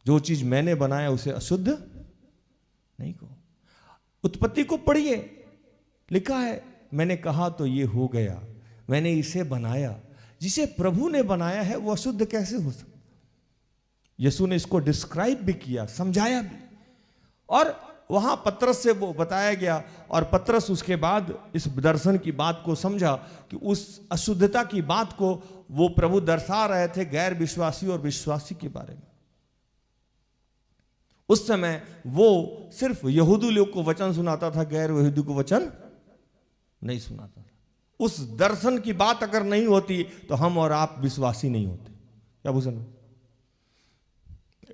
जो चीज मैंने बनाया उसे अशुद्ध नहीं कहो। उत्पत्ति को पढ़िए, लिखा है मैंने कहा तो ये हो गया, मैंने इसे बनाया। जिसे प्रभु ने बनाया है वो अशुद्ध कैसे हो सकता? यीशु ने इसको डिस्क्राइब भी किया, समझाया भी, और वहां पतरस से वो बताया गया। और पतरस उसके बाद इस दर्शन की बात को समझा कि उस अशुद्धता की बात को वो प्रभु दर्शा रहे थे गैर विश्वासी और विश्वासी के बारे में। उस समय वो सिर्फ यहूदी लोग को वचन सुनाता था, गैर यहूदी को वचन नहीं सुनाता था। उस दर्शन की बात अगर नहीं होती तो हम और आप विश्वासी नहीं होते। क्या भूषण भाई?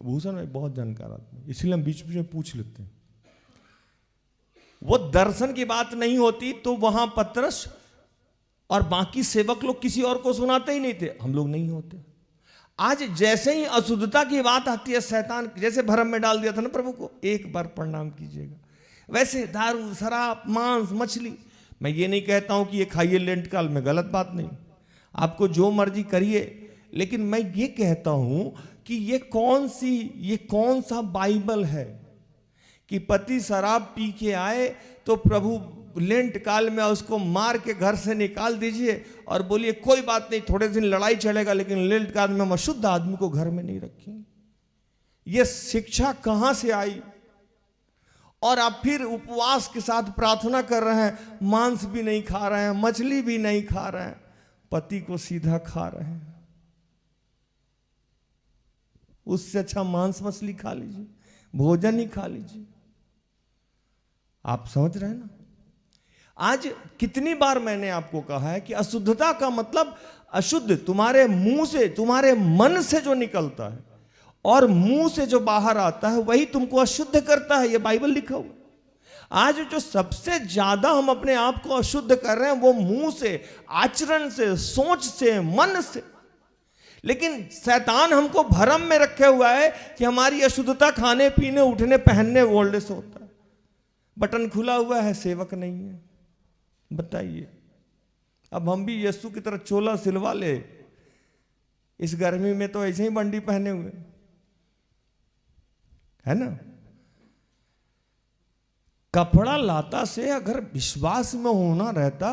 भूषण भाई बहुत जानकार आदमी, इसलिए हम बीच बीच में पूछ लेते हैं। वो दर्शन की बात नहीं होती तो वहां पतरस और बाकी सेवक लोग किसी और को सुनाते ही नहीं थे, हम लोग नहीं होते। आज जैसे ही अशुद्धता की बात आती है, शैतान जैसे भरम में डाल दिया था ना प्रभु को, एक बार प्रणाम कीजिएगा, वैसे दारू शराब मांस मछली। मैं ये नहीं कहता हूं कि ये खाइए लेंट काल में, गलत बात नहीं, आपको जो मर्जी करिए, लेकिन मैं ये कहता हूं कि ये कौन सा बाइबल है कि पति शराब पी के आए तो प्रभु लेंट काल में उसको मार के घर से निकाल दीजिए और बोलिए कोई बात नहीं, थोड़े दिन लड़ाई चलेगा, लेकिन लेंट काल में हम अशुद्ध आदमी को घर में नहीं रखेंगे। ये शिक्षा कहां से आई? और आप फिर उपवास के साथ प्रार्थना कर रहे हैं, मांस भी नहीं खा रहे हैं, मछली भी नहीं खा रहे हैं, पति को सीधा खा रहे हैं। उससे अच्छा मांस मछली खा लीजिए, भोजन ही खा लीजिए। आप समझ रहे हैं ना? आज कितनी बार मैंने आपको कहा है कि अशुद्धता का मतलब अशुद्ध तुम्हारे मुंह से, तुम्हारे मन से जो निकलता है और मुंह से जो बाहर आता है वही तुमको अशुद्ध करता है। ये बाइबल लिखा हुआ। आज जो सबसे ज्यादा हम अपने आप को अशुद्ध कर रहे हैं वो मुंह से, आचरण से, सोच से, मन से। लेकिन शैतान हमको भरम में रखे हुआ है कि हमारी अशुद्धता खाने पीने उठने पहनने बोलने से होता है। बटन खुला हुआ है, सेवक नहीं है। बताइए, अब हम भी यीशु की तरह चोला सिलवा ले, इस गर्मी में तो ऐसे ही बंडी पहने हुए, है ना। कपड़ा लाता से अगर विश्वास में होना रहता,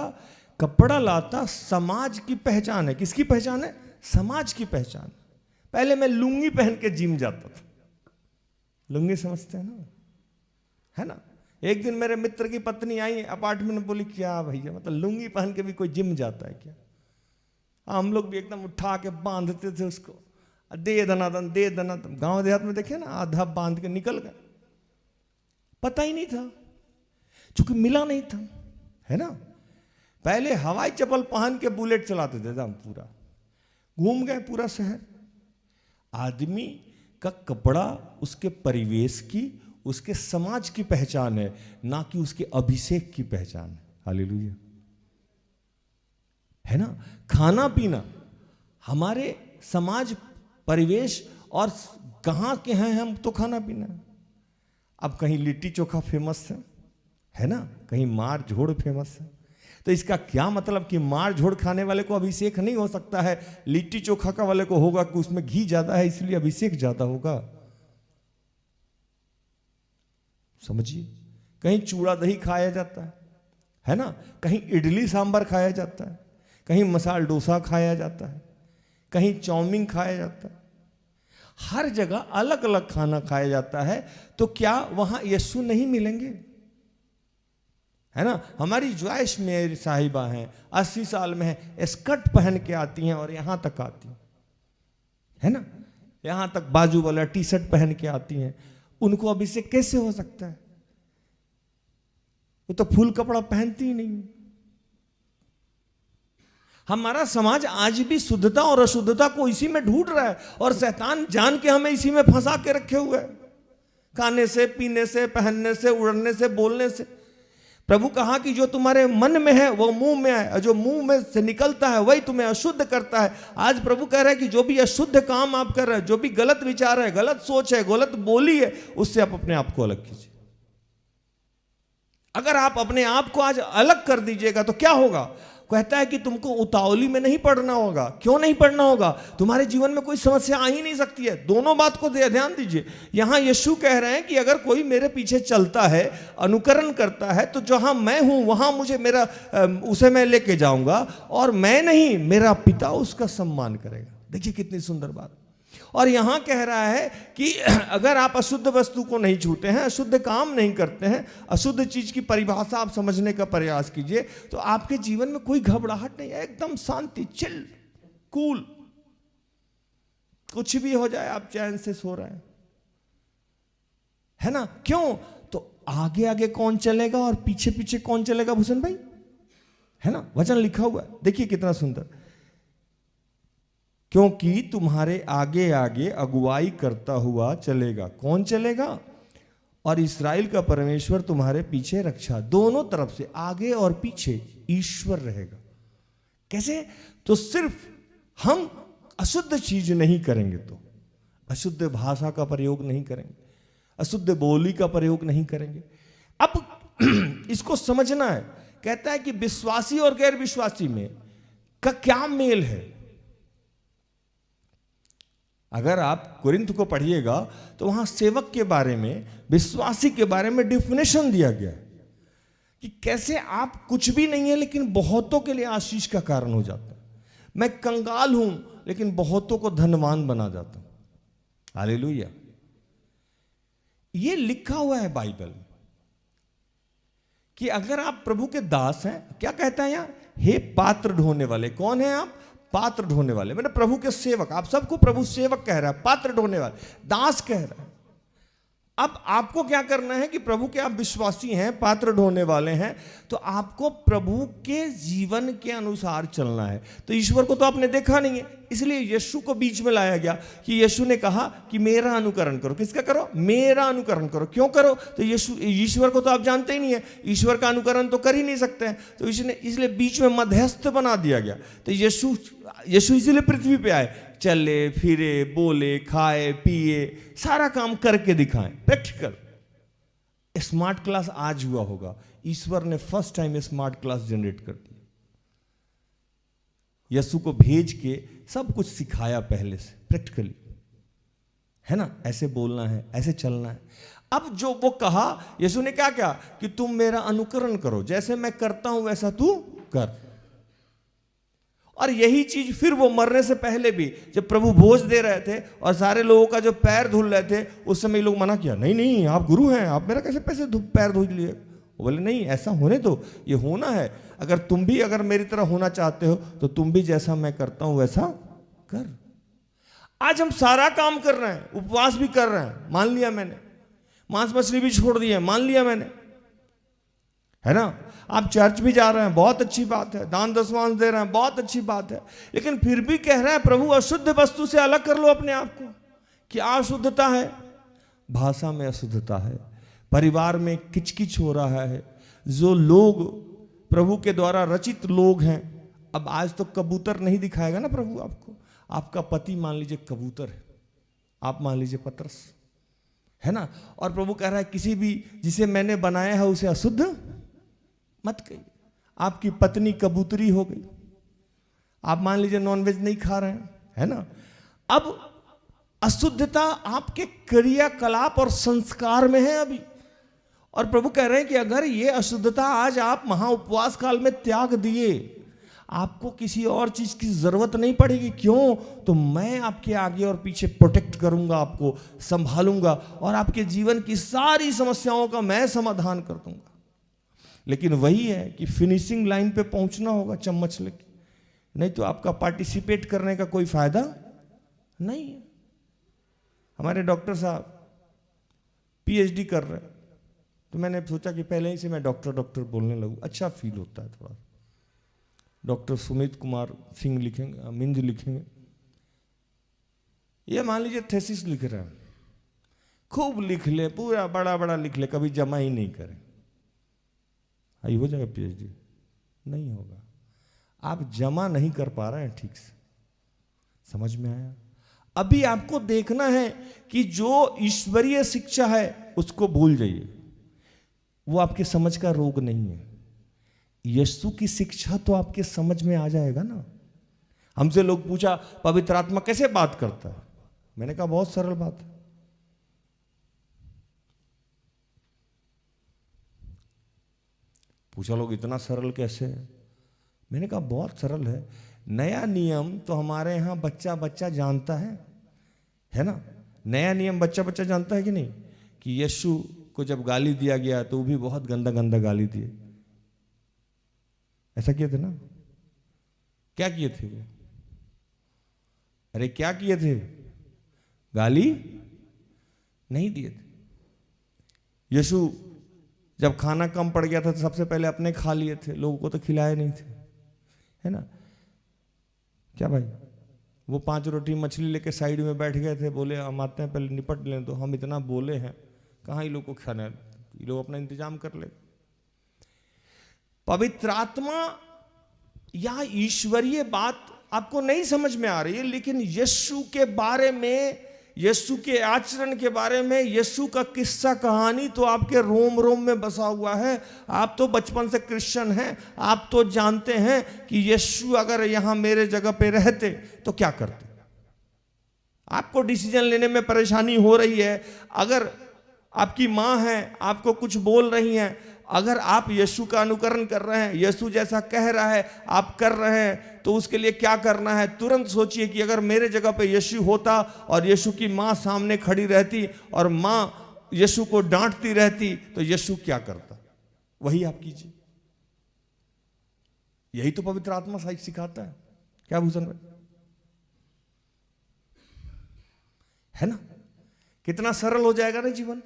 कपड़ा लाता समाज की पहचान है। किसकी पहचान है? समाज की पहचान। पहले मैं लुंगी पहन के जिम जाता था, लुंगी समझते हैं ना, है ना। एक दिन मेरे मित्र की पत्नी आई अपार्टमेंट में, बोली क्या भैया, मतलब लुंगी पहन के भी कोई जिम जाता है क्या? हम लोग भी एकदम उठा के बांधते थे उसको, दे दनादन दे दनादन। गांव देहात में देखे ना, आधा बांध के निकल गए, पता ही नहीं था, चूंकि मिला नहीं था, है ना। पहले हवाई चप्पल पहन के बुलेट चलाते थे, हम पूरा घूम गए पूरा शहर। आदमी का कपड़ा उसके परिवेश की, उसके समाज की पहचान है, ना कि उसके अभिषेक की पहचान है। हालेलुया, है ना। खाना पीना हमारे समाज परिवेश और कहां के हैं हम तो खाना पीना। अब कहीं लिट्टी चोखा फेमस है ना, कहीं मार झोड़ फेमस है। तो इसका क्या मतलब कि मार झोड़ खाने वाले को अभिषेक नहीं हो सकता है, लिट्टी चोखा का वाले को होगा कि उसमें घी ज्यादा है इसलिए अभिषेक ज्यादा होगा। समझिए, कहीं चूड़ा दही खाया जाता है ना, कहीं इडली सांभर खाया जाता है, कहीं मसाला डोसा खाया जाता है, कहीं चाउमीन खाया जाता है। हर जगह अलग अलग खाना खाया जाता है। तो क्या वहां यीशु नहीं मिलेंगे? है ना। हमारी जॉयश मेरी साहिबा हैं, 80 साल में है, स्कर्ट पहन के आती हैं और यहां तक आती हैं, है ना, यहां तक बाजू वाला टी शर्ट पहन के आती हैं, उनको अभिषेक कैसे हो सकता है? वो तो फुल कपड़ा पहनती ही नहीं। हमारा समाज आज भी शुद्धता और अशुद्धता को इसी में ढूंढ रहा है, और शैतान जान के हमें इसी में फंसा के रखे हुए है, खाने से, पीने से, पहनने से, उड़ने से, बोलने से। प्रभु कहा कि जो तुम्हारे मन में है वो मुंह में है, और जो मुंह में से निकलता है वही तुम्हें अशुद्ध करता है। आज प्रभु कह रहे हैं कि जो भी अशुद्ध काम आप कर रहे हैं, जो भी गलत विचार है, गलत सोच है, गलत बोली है, उससे आप अपने आप को अलग कीजिए। अगर आप अपने आप को आज अलग कर दीजिएगा तो क्या होगा? कहता है कि तुमको उतावली में नहीं पड़ना होगा। क्यों नहीं पड़ना होगा? तुम्हारे जीवन में कोई समस्या आ ही नहीं सकती है। दोनों बात को ध्यान दीजिए। यहां यीशु कह रहे हैं कि अगर कोई मेरे पीछे चलता है, अनुकरण करता है, तो जहां मैं हूं वहां मुझे उसे मैं लेके जाऊंगा, और मैं नहीं, मेरा पिता उसका सम्मान करेगा। देखिए कितनी सुंदर बात। और यहां कह रहा है कि अगर आप अशुद्ध वस्तु को नहीं छूते हैं, अशुद्ध काम नहीं करते हैं, अशुद्ध चीज की परिभाषा आप समझने का प्रयास कीजिए, तो आपके जीवन में कोई घबराहट नहीं है, एकदम शांति, चिल, कूल। कुछ भी हो जाए आप चैन से सो रहे हैं, है ना? क्यों? तो आगे आगे कौन चलेगा और पीछे पीछे कौन चलेगा, भूषण भाई? है ना, वचन लिखा हुआ है, देखिए कितना सुंदर। क्योंकि तुम्हारे आगे आगे अगुवाई करता हुआ चलेगा। कौन चलेगा? और इस्राएल का परमेश्वर तुम्हारे पीछे रक्षा। दोनों तरफ से, आगे और पीछे, ईश्वर रहेगा। कैसे? तो सिर्फ हम अशुद्ध चीज नहीं करेंगे, तो अशुद्ध भाषा का प्रयोग नहीं करेंगे, अशुद्ध बोली का प्रयोग नहीं करेंगे। अब इसको समझना है। कहता है कि विश्वासी और गैर विश्वासी में का क्या मेल है। अगर आप कुरिन्थ को पढ़िएगा तो वहां सेवक के बारे में, विश्वासी के बारे में डिफिनेशन दिया गया है कि कैसे आप कुछ भी नहीं है लेकिन बहुतों के लिए आशीष का कारण हो जाता है। मैं कंगाल हूं लेकिन बहुतों को धनवान बना जाता हूं। हालेलुया। ये लिखा हुआ है बाइबल में कि अगर आप प्रभु के दास हैं, क्या कहता है यहां? हे पात्र ढोने वाले। कौन है आप? पात्र ढोने वाले, मैंने प्रभु के सेवक। आप सबको प्रभु सेवक कह रहा है, पात्र ढोने वाले, दास कह रहा है। अब आपको क्या करना है कि प्रभु के आप विश्वासी हैं, पात्र ढोने वाले हैं, तो आपको प्रभु के जीवन के अनुसार चलना है। तो ईश्वर को तो आपने देखा नहीं है, इसलिए यीशु को बीच में लाया गया कि यीशु ने कहा कि मेरा अनुकरण करो। किसका करो? मेरा अनुकरण करो। क्यों करो? तो ईश्वर को तो आप जानते ही नहीं है, ईश्वर का अनुकरण तो कर ही नहीं सकते हैं, तो इसलिए बीच में मध्यस्थ बना दिया गया। तो यीशु इसलिए पृथ्वी पे आए, चले फिरे, बोले, खाए, पिए, सारा काम करके दिखाएं, प्रैक्टिकल। स्मार्ट क्लास आज हुआ होगा, ईश्वर ने first time smart class generate कर दी। यीशु को भेज के सब कुछ सिखाया पहले से, प्रैक्टिकली, है ना? ऐसे बोलना है, ऐसे चलना है। अब जो वो कहा, यीशु ने क्या कहा कि तुम मेरा अनुकरण करो, जैसे मैं करता हूं वैसा तू कर। और यही चीज फिर वो मरने से पहले भी, जब प्रभु भोज दे रहे थे और सारे लोगों का जो पैर धुल रहे थे, उस समय लोग मना किया, नहीं नहीं आप गुरु हैं, आप मेरा कैसे पैर धुल लिए? वो बोले नहीं, ऐसा होने दो, ये होना है। अगर तुम भी अगर मेरी तरह होना चाहते हो तो तुम भी जैसा मैं करता हूं वैसा कर। आज हम सारा काम कर रहे हैं, उपवास भी कर रहे हैं, मान लिया मैंने, मांस मछली भी छोड़ दी है, मान लिया मैंने, है ना? आप चर्च भी जा रहे हैं, बहुत अच्छी बात है, दान दशमांश दे रहे हैं, बहुत अच्छी बात है, लेकिन फिर भी कह रहा है प्रभु अशुद्ध वस्तु से अलग कर लो अपने आप को। क्या अशुद्धता है? भाषा में अशुद्धता है, परिवार में किचकिच हो रहा है। जो लोग प्रभु के द्वारा रचित लोग हैं, अब आज तो कबूतर नहीं दिखाएगा ना प्रभु आपको। आपका पति मान लीजिए कबूतर है, आप मान लीजिए पतरस, है ना? और प्रभु कह रहा है किसी भी जिसे मैंने बनाया है उसे अशुद्ध मत कहिए। आपकी पत्नी कबूतरी हो गई, आप मान लीजिए नॉनवेज नहीं खा रहे हैं, है ना? अब अशुद्धता आपके क्रियाकलाप और संस्कार में है अभी। और प्रभु कह रहे हैं कि अगर ये अशुद्धता आज आप महा उपवास काल में त्याग दिए, आपको किसी और चीज की जरूरत नहीं पड़ेगी। क्यों? तो मैं आपके आगे और पीछे प्रोटेक्ट करूंगा, आपको संभालूंगा, और आपके जीवन की सारी समस्याओं का मैं समाधान कर दूंगा। लेकिन वही है कि फिनिशिंग लाइन पे पहुंचना होगा चम्मच लेके, नहीं तो आपका पार्टिसिपेट करने का कोई फायदा नहीं है। हमारे डॉक्टर साहब पीएचडी कर रहे हैं, तो मैंने सोचा कि पहले ही से मैं डॉक्टर बोलने लगूं, अच्छा फील होता है थोड़ा। डॉक्टर सुमित कुमार सिंह लिखेंगे, मिंज लिखेंगे, ये मान लीजिए थेसिस लिख रहे हैं, खूब लिख ले, पूरा बड़ा बड़ा लिख ले, कभी जमा ही नहीं करें, आई हो जाएगा पीएचडी? नहीं होगा। आप जमा नहीं कर पा रहे हैं ठीक से, समझ में आया? अभी आपको देखना है कि जो ईश्वरीय शिक्षा है उसको भूल जाइए, वो आपके समझ का रोग नहीं है। यीशु की शिक्षा तो आपके समझ में आ जाएगा ना। हमसे लोग पूछा पवित्र आत्मा कैसे बात करता है, मैंने कहा बहुत सरल बात है। पूछा लोग इतना सरल कैसे है, मैंने कहा बहुत सरल है। नया नियम तो हमारे यहाँ बच्चा बच्चा जानता है ना। नया नियम बच्चा बच्चा जानता है कि नहीं, कि यीशु को जब गाली दिया गया तो वो भी बहुत गंदा गंदा गाली दिए, ऐसा किए थे ना? क्या किए थे वो? अरे क्या किए थे? गाली नहीं दिए थे। यीशु जब खाना कम पड़ गया था तो सबसे पहले अपने खा लिए थे, लोगों को तो खिलाए नहीं थे, है ना? क्या भाई, वो 5 रोटी मछली लेके साइड में बैठ गए थे, बोले हम आते हैं पहले निपट लें, तो हम इतना बोले हैं, कहाँ ये लोग को खाना है, ये लोग अपना इंतजाम कर ले। पवित्र आत्मा या ईश्वरीय बात आपको नहीं समझ में आ रही है, लेकिन यीशु के बारे में, यीशु के आचरण के बारे में, यीशु का किस्सा कहानी तो आपके रोम रोम में बसा हुआ है। आप तो बचपन से क्रिश्चियन हैं, आप तो जानते हैं कि यीशु अगर यहां मेरे जगह पे रहते तो क्या करते। आपको डिसीजन लेने में परेशानी हो रही है, अगर आपकी माँ है आपको कुछ बोल रही हैं, अगर आप यीशु का अनुकरण कर रहे हैं, यीशु जैसा कह रहा है आप कर रहे हैं, तो उसके लिए क्या करना है? तुरंत सोचिए कि अगर मेरे जगह पे यीशु होता और यीशु की माँ सामने खड़ी रहती और माँ यीशु को डांटती रहती तो यीशु क्या करता? वही आप कीजिए। यही तो पवित्र आत्मा साहित्य सिखाता है, क्या भूषण भाई, है ना? कितना सरल हो जाएगा ना जीवन।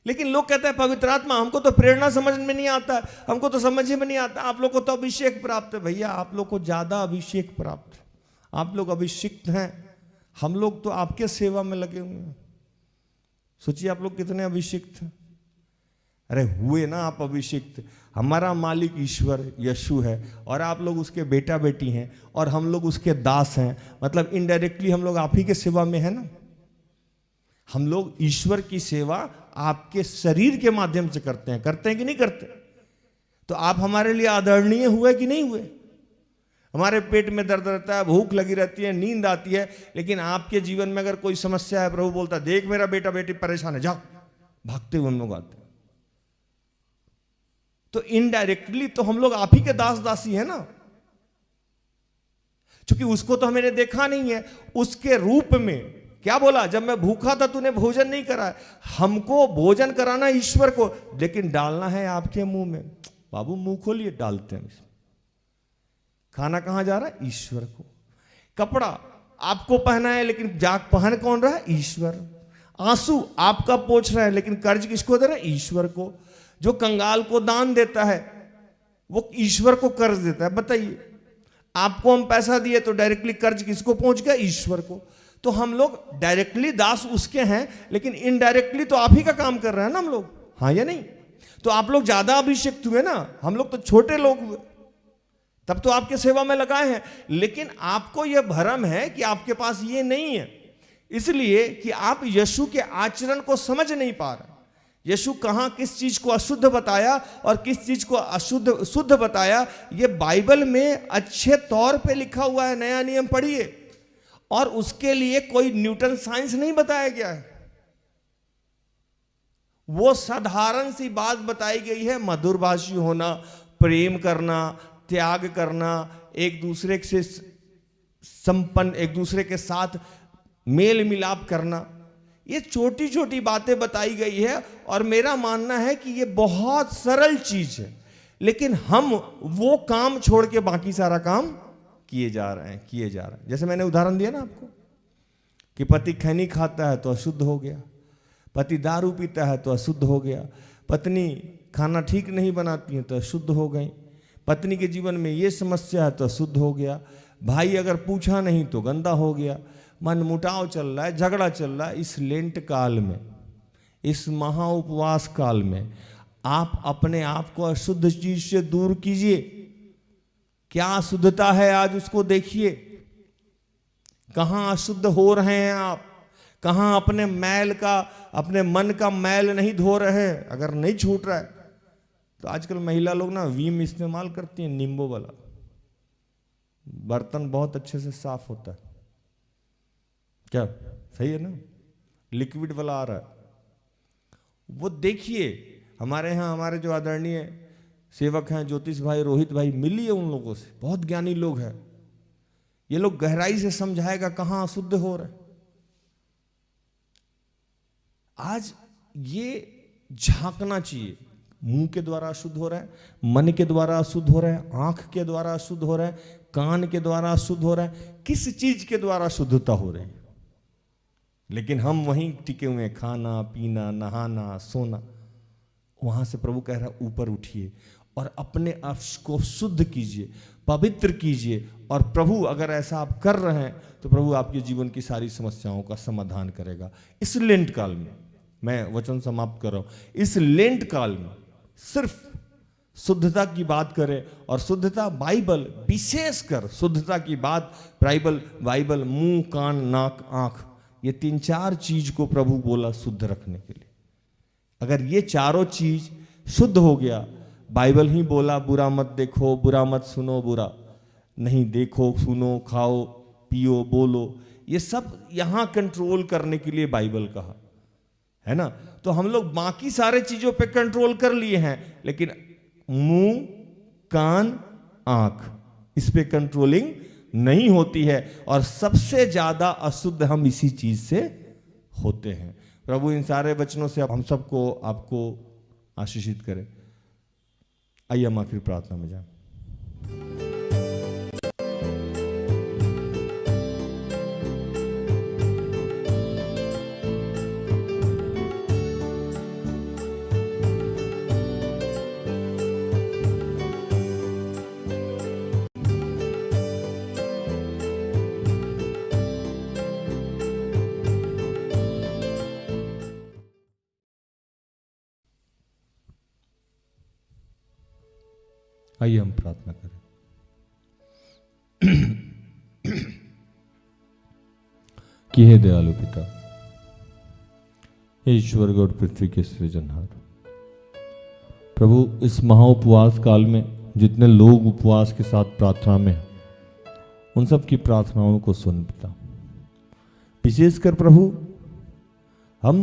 लेकिन लोग कहते हैं पवित्र आत्मा, हमको तो प्रेरणा समझ में नहीं आता, हमको तो समझ में नहीं आता, आप लोग को तो अभिषेक प्राप्त है। भैया आप लोग को ज्यादा अभिषेक प्राप्त है, आप लोग अभिषिक्त हैं, हम लोग तो आपके सेवा में लगे हुए हैं। सोचिए आप लोग कितने अभिषिक्त हैं। अरे हुए ना आप अभिषिक्त, हमारा मालिक ईश्वर यीशु है और आप लोग उसके बेटा बेटी हैं और हम लोग उसके दास हैं, मतलब इनडायरेक्टली हम लोग आप ही के सेवा में है ना। हम लोग ईश्वर की सेवा आपके शरीर के माध्यम से करते हैं कि नहीं करते? तो आप हमारे लिए आदरणीय हुए कि नहीं हुए? हमारे पेट में दर्द रहता है, भूख लगी रहती है, नींद आती है, लेकिन आपके जीवन में अगर कोई समस्या है, प्रभु बोलता है देख मेरा बेटा बेटी परेशान है, जाओ, भागते हुए हम लोग आते हैं। तो इनडायरेक्टली तो हम लोग आप ही के दास दासी है ना, क्योंकि उसको तो हमने देखा नहीं है। उसके रूप में क्या बोला, जब मैं भूखा था तूने भोजन नहीं कराया। हमको भोजन कराना ईश्वर को, लेकिन डालना है आपके मुंह में। बाबू मुंह खोलिए, डालते हैं इसमें। खाना कहां जा रहा है? ईश्वर को। कपड़ा आपको पहना है, लेकिन जाग पहन कौन रहा है? ईश्वर। आंसू आपका पोंछ रहा है, लेकिन कर्ज किसको दे रहा है? ईश्वर को। जो कंगाल को दान देता है वो ईश्वर को कर्ज देता है। बताइए, आपको हम पैसा दिए तो डायरेक्टली कर्ज किसको पहुंच गया? ईश्वर को। तो हम लोग डायरेक्टली दास उसके हैं, लेकिन इनडायरेक्टली तो आप ही का काम कर रहे हैं ना हम लोग, हाँ या नहीं? तो आप लोग ज्यादा अभिषेक हुए ना, हम लोग तो छोटे लोग हुए, तब तो आपके सेवा में लगाए हैं। लेकिन आपको यह भ्रम है कि आपके पास ये नहीं है, इसलिए कि आप यीशु के आचरण को समझ नहीं पा रहे। यीशु कहां किस चीज को अशुद्ध बताया और किस चीज को अशुद्ध शुद्ध बताया, ये बाइबल में अच्छे तौर पे लिखा हुआ है। नया नियम पढ़िए, और उसके लिए कोई न्यूटन साइंस नहीं बताया गया है। वो साधारण सी बात बताई गई है, मधुरभाषी होना, प्रेम करना, त्याग करना, एक दूसरे से संपन्न, एक दूसरे के साथ मेल मिलाप करना। ये छोटी छोटी बातें बताई गई है, और मेरा मानना है कि ये बहुत सरल चीज है, लेकिन हम वो काम छोड़ के बाकी सारा काम किए जा रहे हैं। जैसे मैंने उदाहरण दिया ना आपको, कि पति खैनी खाता है तो अशुद्ध हो गया, पति दारू पीता है तो अशुद्ध हो गया, पत्नी खाना ठीक नहीं बनाती है तो अशुद्ध हो गई, पत्नी के जीवन में ये समस्या है तो अशुद्ध हो गया, भाई अगर पूछा नहीं तो गंदा हो गया, मन मुटाव चल रहा है, झगड़ा चल रहा है। इस लेंट काल में, इस महा उपवास काल में आप अपने आप को अशुद्ध चीज से दूर कीजिए। क्या अशुद्धता है आज उसको देखिए। कहां अशुद्ध हो रहे हैं आप, कहां अपने मैल का, अपने मन का मैल नहीं धो रहे हैं। अगर नहीं छूट रहा है तो आजकल महिला लोग ना वीम इस्तेमाल करती हैं, नींबू वाला, बर्तन बहुत अच्छे से साफ होता है। क्या सही है ना? लिक्विड वाला आ रहा है, वो देखिए। हमारे यहाँ हमारे जो आदरणीय सेवक हैं ज्योतिष भाई, रोहित भाई, मिलिए उन लोगों से, बहुत ज्ञानी लोग हैं। ये लोग गहराई से समझाएगा कहां अशुद्ध हो रहा है। आज ये झांकना चाहिए, मुंह के द्वारा अशुद्ध हो रहा है, मन के द्वारा अशुद्ध हो रहा है, आंख के द्वारा अशुद्ध हो रहा है, कान के द्वारा अशुद्ध हो रहा है, किस चीज के द्वारा शुद्धता हो रही है। लेकिन हम वहीं टिके हुए हैं, खाना पीना नहाना सोना। वहां से प्रभु कह रहा है ऊपर उठिए और अपने आप को शुद्ध कीजिए, पवित्र कीजिए। और प्रभु अगर ऐसा आप कर रहे हैं तो प्रभु आपके जीवन की सारी समस्याओं का समाधान करेगा। इस लेंट काल में, मैं वचन समाप्त कर रहा हूं, इस लेंट काल में सिर्फ शुद्धता की बात करें। और शुद्धता बाइबल, विशेषकर शुद्धता की बात बाइबल मुंह कान नाक आंख, ये 3-4 चीज को प्रभु बोला शुद्ध रखने के लिए। अगर ये चारों चीज शुद्ध हो गया, बाइबल ही बोला बुरा मत देखो, बुरा मत सुनो, बुरा नहीं देखो, सुनो, खाओ, पियो, बोलो, ये सब यहां कंट्रोल करने के लिए बाइबल कहा है ना। तो हम लोग बाकी सारे चीजों पे कंट्रोल कर लिए हैं, लेकिन मुंह कान आंख, इस पे कंट्रोलिंग नहीं होती है। और सबसे ज्यादा अशुद्ध हम इसी चीज से होते हैं। प्रभु इन सारे वचनों से हम सबको, आपको आशीषित करें। आइए हम आखिर प्रार्थना में जाएं। आइए हम प्रार्थना करें। कि हे दयालु पिता, हे ईश्वर और पृथ्वी के सृजनहार प्रभु, इस महा उपवास काल में जितने लोग उपवास के साथ प्रार्थना में हैं, उन सब की प्रार्थनाओं को सुन पिता। विशेषकर प्रभु, हम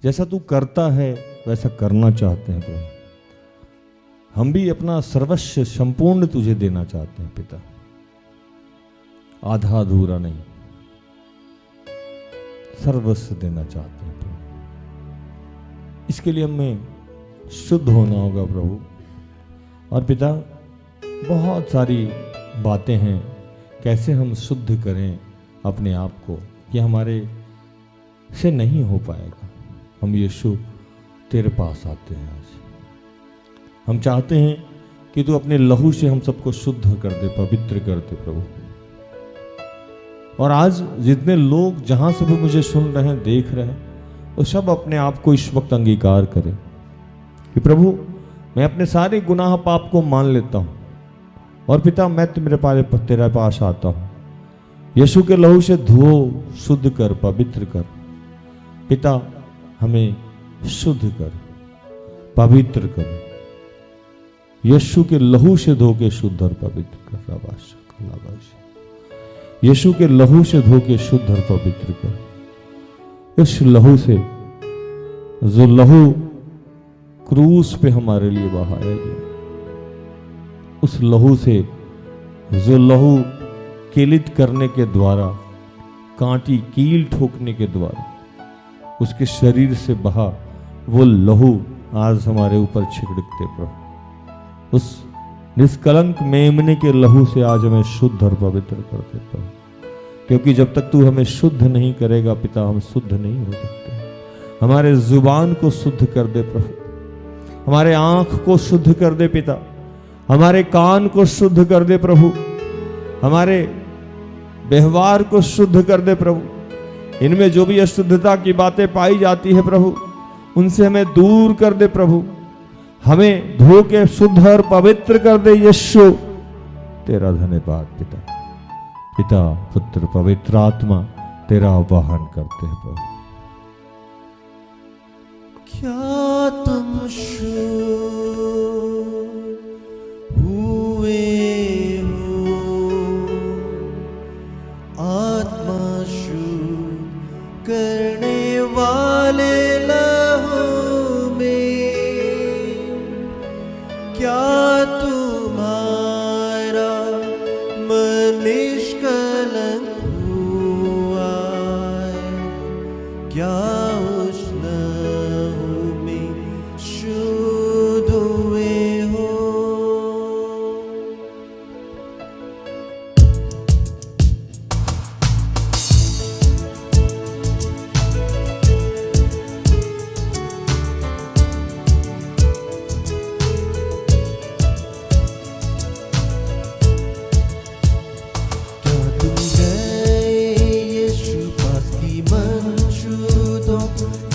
जैसा तू करता है वैसा करना चाहते हैं प्रभु। हम भी अपना सर्वस्व संपूर्ण तुझे देना चाहते हैं पिता, आधा अधूरा नहीं, सर्वस्व देना चाहते हैं प्रभु। इसके लिए हमें शुद्ध होना होगा प्रभु। और पिता, बहुत सारी बातें हैं कैसे हम शुद्ध करें अपने आप को, कि हमारे से नहीं हो पाएगा। हम यीशु तेरे पास आते हैं। आज हम चाहते हैं कि तू अपने लहू से हम सबको शुद्ध कर दे, पवित्र कर दे प्रभु। और आज जितने लोग जहां से भी मुझे सुन रहे हैं, देख रहे हैं, वो सब अपने आप को इस वक्त अंगीकार करें कि प्रभु, मैं अपने सारे गुनाह पाप को मान लेता हूं और पिता, मैं तेरे पास आता हूं। यीशु के लहू से धो, शुद्ध कर, पवित्र कर पिता। हमें शुद्ध कर, पवित्र कर, यीशु के लहू से धो के शुद्ध और पवित्र कर। यीशु के लहू से धो के शुद्ध और पवित्र कर। इस लहू से, जो लहू क्रूस पे हमारे लिए बहाया गया, उस लहू से, जो लहू किलित करने के द्वारा, कांटी कील ठोकने के द्वारा उसके शरीर से बहा, वो लहू आज हमारे ऊपर छिड़कते प्रभु। उस निष्कलंक मेमने के लहू से आज हमें शुद्ध और पवित्र कर देता हूं। क्योंकि जब तक तू हमें शुद्ध नहीं करेगा पिता, हम शुद्ध नहीं हो सकते। हमारे जुबान को शुद्ध कर दे प्रभु, हमारे आंख को शुद्ध कर दे पिता, हमारे कान को शुद्ध कर दे प्रभु, हमारे व्यवहार को शुद्ध कर दे प्रभु। इनमें जो भी अशुद्धता की बातें पाई जाती है प्रभु, उनसे हमें दूर कर दे प्रभु, हमें धो के शुद्ध और पवित्र कर दे यीशु। तेरा धन्यवाद पिता। पिता, पुत्र, पवित्र आत्मा तेरा आवाहन करते हैं प्रभु। क्या तुम हुए हो, आत्मा शुद्ध करने वाले लहू में, क्या तुम्हारा मन निष्कलंक हुआ है, क्या उस लहू में शुद्ध हुए हो।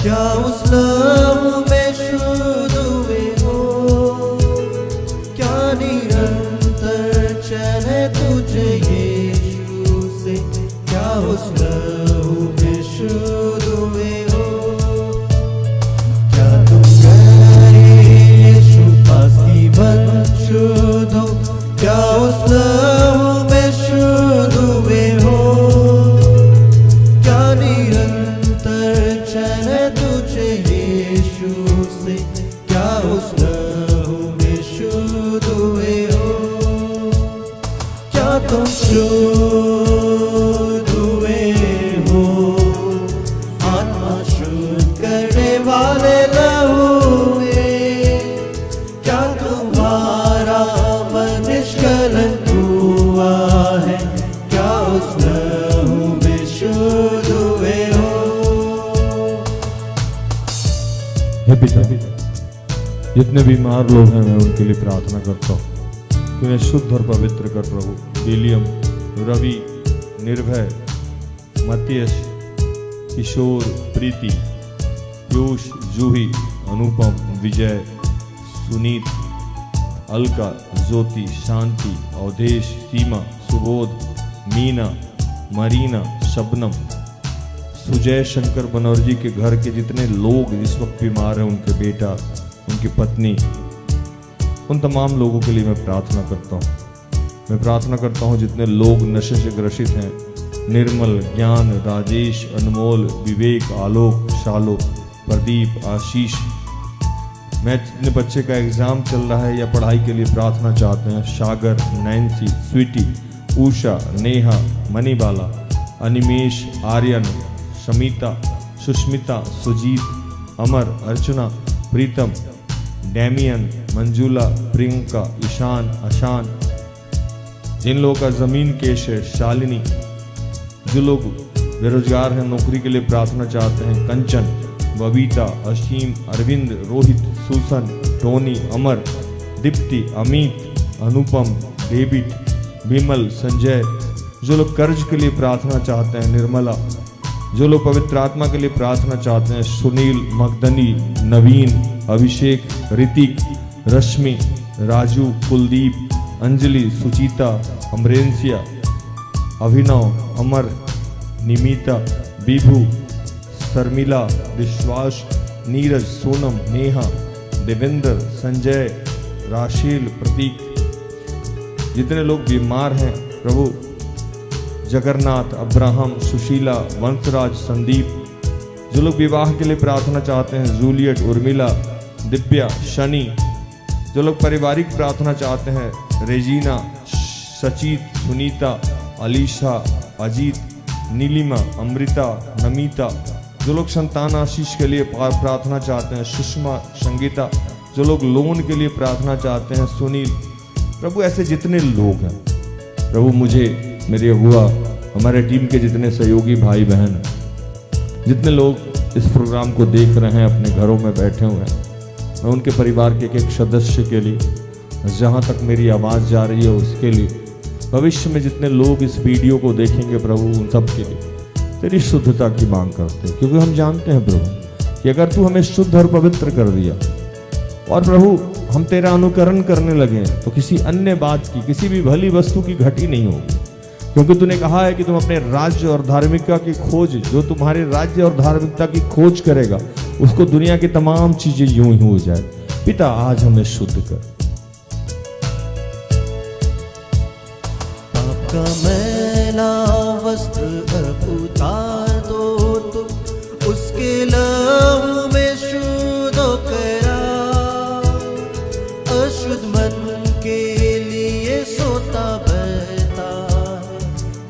क्या उस लहू में शुद्ध हुए हो, क्या निरंतर चले तुझे यीशु से, क्या उस लहू में शुद्ध हुए हो। क्या तुम गए यीशु पास की मन शुद्ध हो, क्या उस लहू में शुद्ध हुए हो, क्या निरंतर चले तुझे यीशु से, क्या उस लहू में शुद्ध हुए हो। क्या तुम शुद्ध हुए हो, आत्मा शुद्ध करने वाले लहू में, क्या तुम्हारा मन निष्कलंक हुआ है, क्या उस लहू में शुद्ध हुए हो। हे पिता, जितने बीमार लोग हैं मैं उनके लिए प्रार्थना करता हूँ कि उन्हें शुद्ध और पवित्र कर प्रभु। विलियम, रवि, निर्भय, मतीश, किशोर, प्रीति, पीयूष, जूही, अनुपम, विजय, सुनीत, अलका, ज्योति, शांति, अवधेश, सीमा, सुबोध, मीना, मरीना, शबनम, सुजय शंकर बनर्जी के घर के जितने लोग इस वक्त बीमार हैं, उनके बेटा, उनकी पत्नी, उन तमाम लोगों के लिए मैं प्रार्थना करता हूँ। मैं प्रार्थना करता हूँ जितने लोग नशे से ग्रसित हैं, निर्मल, ज्ञान, राजेश, अनमोल, विवेक, आलोक, शालोक, प्रदीप, आशीष, मैं जितने बच्चे का एग्जाम चल रहा है या पढ़ाई के लिए प्रार्थना चाहते हैं, सागर, नैन्सी, स्वीटी, उषा, नेहा, मणिबाला, अनिमेश, आर्यन, शमिता, सुष्मिता, सुजीत, अमर, अर्चना, प्रीतम, डैमियन, मंजुला, प्रियंका, ईशान, अशान, जिन लोगों का जमीन केश है, शालिनी, जो लोग बेरोजगार हैं, नौकरी के लिए प्रार्थना चाहते हैं, कंचन, बबीता, असीम, अरविंद, रोहित, सुसन, टोनी, अमर, दीप्ति, अमित, अनुपम, डेविड, विमल, संजय, जो लोग कर्ज के लिए प्रार्थना चाहते हैं, निर्मला, जो लोग पवित्र आत्मा के लिए प्रार्थना चाहते हैं, सुनील, मगदनी, नवीन, अभिषेक, ऋतिक, रश्मि, राजू, कुलदीप, अंजलि, सुचिता, अमरेंसिया, अभिनव, अमर, निमिता, विभू, शर्मिला, विश्वास, नीरज, सोनम, नेहा, देवेंद्र, संजय, राशील, प्रतीक, जितने लोग बीमार हैं प्रभु, जगन्नाथ, अब्राहम, सुशीला, वंशराज, संदीप, जो लोग विवाह के लिए प्रार्थना चाहते हैं, जूलियट, उर्मिला, दिव्या, शनि, जो लोग पारिवारिक प्रार्थना चाहते हैं, रेजीना, सचित, सुनीता, अलीशा, अजीत, नीलिमा, अमृता, नमिता, जो लोग संतान आशीष के लिए प्रार्थना चाहते हैं, सुषमा, संगीता, जो लोग लोन के लिए प्रार्थना चाहते हैं, सुनील, प्रभु ऐसे जितने लोग हैं प्रभु, मुझे मेरे हुआ हमारे टीम के जितने सहयोगी भाई बहन, जितने लोग इस प्रोग्राम को देख रहे हैं अपने घरों में बैठे हुए हैं, मैं उनके परिवार के एक सदस्य के लिए, जहाँ तक मेरी आवाज़ जा रही है उसके लिए, भविष्य में जितने लोग इस वीडियो को देखेंगे प्रभु, उन सब के लिए तेरी शुद्धता की मांग करते हैं। क्योंकि हम जानते हैं प्रभु कि अगर तू हमें शुद्ध और पवित्र कर दिया और प्रभु हम तेरा अनुकरण करने लगे तो किसी अन्य बात की, किसी भी भली वस्तु की घटी नहीं होगी। क्योंकि तूने कहा है कि तुम अपने राज्य और धार्मिकता की खोज, जो तुम्हारे राज्य और धार्मिकता की खोज करेगा उसको दुनिया की तमाम चीजें यूं ही हो जाए। पिता आज हमें शुद्ध कर। आपका मैला वस्त्र अब उतार दो तुम, उसके लहू में शुद्ध करा। अशुद्ध मन के लिए सोता बहता,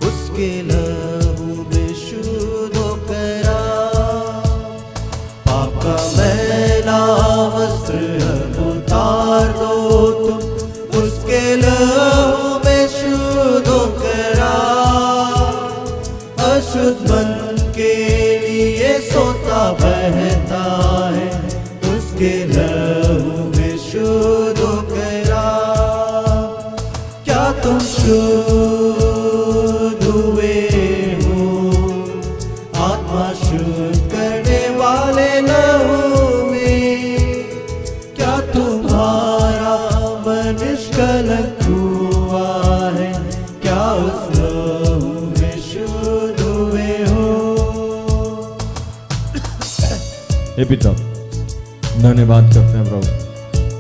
उसके लहू में शुद्ध करा। पाप का मैला वस्त्र अब उतार दो तुम, उसके लहू में शुद्ध करा। अशुद्ध मन के लिए सोता बहता है, उसके लहू में शुद्ध करा। क्या तुम शुद्ध हुए हो? आत्मा शुद्ध करने वाले लहू में। क्या तुम्हारा मन निष्कलंक हुआ है? क्या उस लहू में शुद्ध हुए हो? हे पिता, धन्यवाद करते हैं प्रभु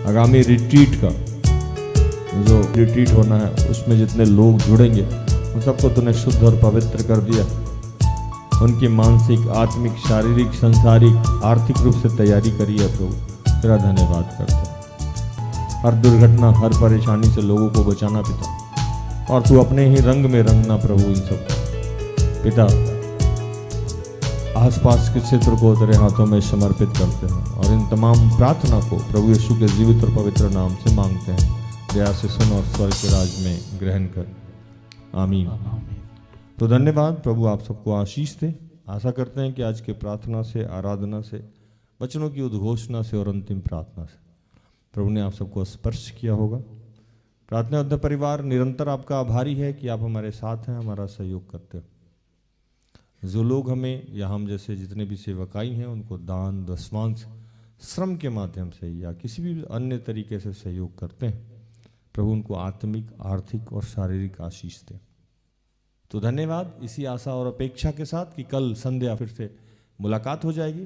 आगामी रिट्रीट का, जो रिट्रीट होना है उसमें जितने लोग जुड़ेंगे उन सबको तूने शुद्ध और पवित्र कर दिया। उनकी मानसिक, आत्मिक, शारीरिक, संसारिक, आर्थिक रूप से तैयारी करी है प्रभु। तेरा धन्यवाद करते हैं। हर दुर्घटना, हर परेशानी से लोगों को बचाना पिता, और तू अपने ही रंग में रंगना प्रभु इन सब पिता। आसपास के क्षेत्र को तेरे हाथों में समर्पित करते हैं और इन तमाम प्रार्थना को प्रभु यीशु के जीवित और पवित्र नाम से मांगते हैं। दया से सुन और स्वर्ग के राज में ग्रहण कर। आमीन। तो धन्यवाद प्रभु, आप सबको आशीष दे। आशा करते हैं कि आज के प्रार्थना से, आराधना से, वचनों की उद्घोषणा से और अंतिम प्रार्थना से प्रभु ने आप सबको स्पर्श किया होगा। प्रार्थना योद्धा परिवार निरंतर आपका आभारी है कि आप हमारे साथ हैं, हमारा सहयोग करते हो। जो लोग हमें या हम जैसे जितने भी सेवकाई हैं उनको दान, दशमांश, श्रम के माध्यम से या किसी भी अन्य तरीके से सहयोग करते हैं, प्रभु उनको आत्मिक, आर्थिक और शारीरिक आशीष दें। तो धन्यवाद, इसी आशा और अपेक्षा के साथ कि कल संध्या फिर से मुलाकात हो जाएगी।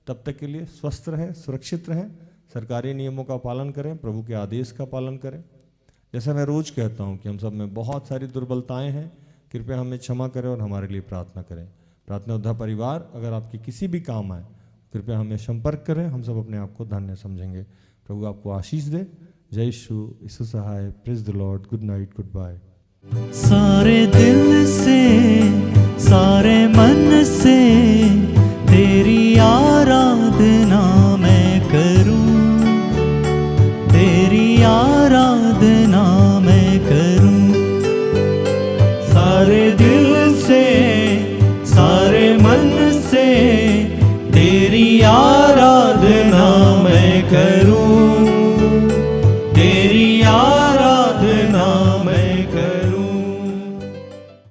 तब तक के लिए स्वस्थ रहें, सुरक्षित रहें, सरकारी नियमों का पालन करें, प्रभु के आदेश का पालन करें। जैसा मैं रोज कहता हूँ कि हम सब में बहुत सारी दुर्बलताएं हैं, कृपया हमें क्षमा करें और हमारे लिए प्रार्थना करें। प्रार्थना योद्धा परिवार अगर आपकी किसी भी काम आए कृपया हमें संपर्क करें, हम सब अपने आप को धन्य समझेंगे। प्रभु आपको आशीष दे। जय यीशु सहाय। Praise the lord. Good night, goodbye. सारे दिल से, सारे मन से तेरी आराधना मैं करूं, तेरी आराधना मैं करूं। सारे दिल से, सारे मन से तेरी आराधना मैं करूं, तेरी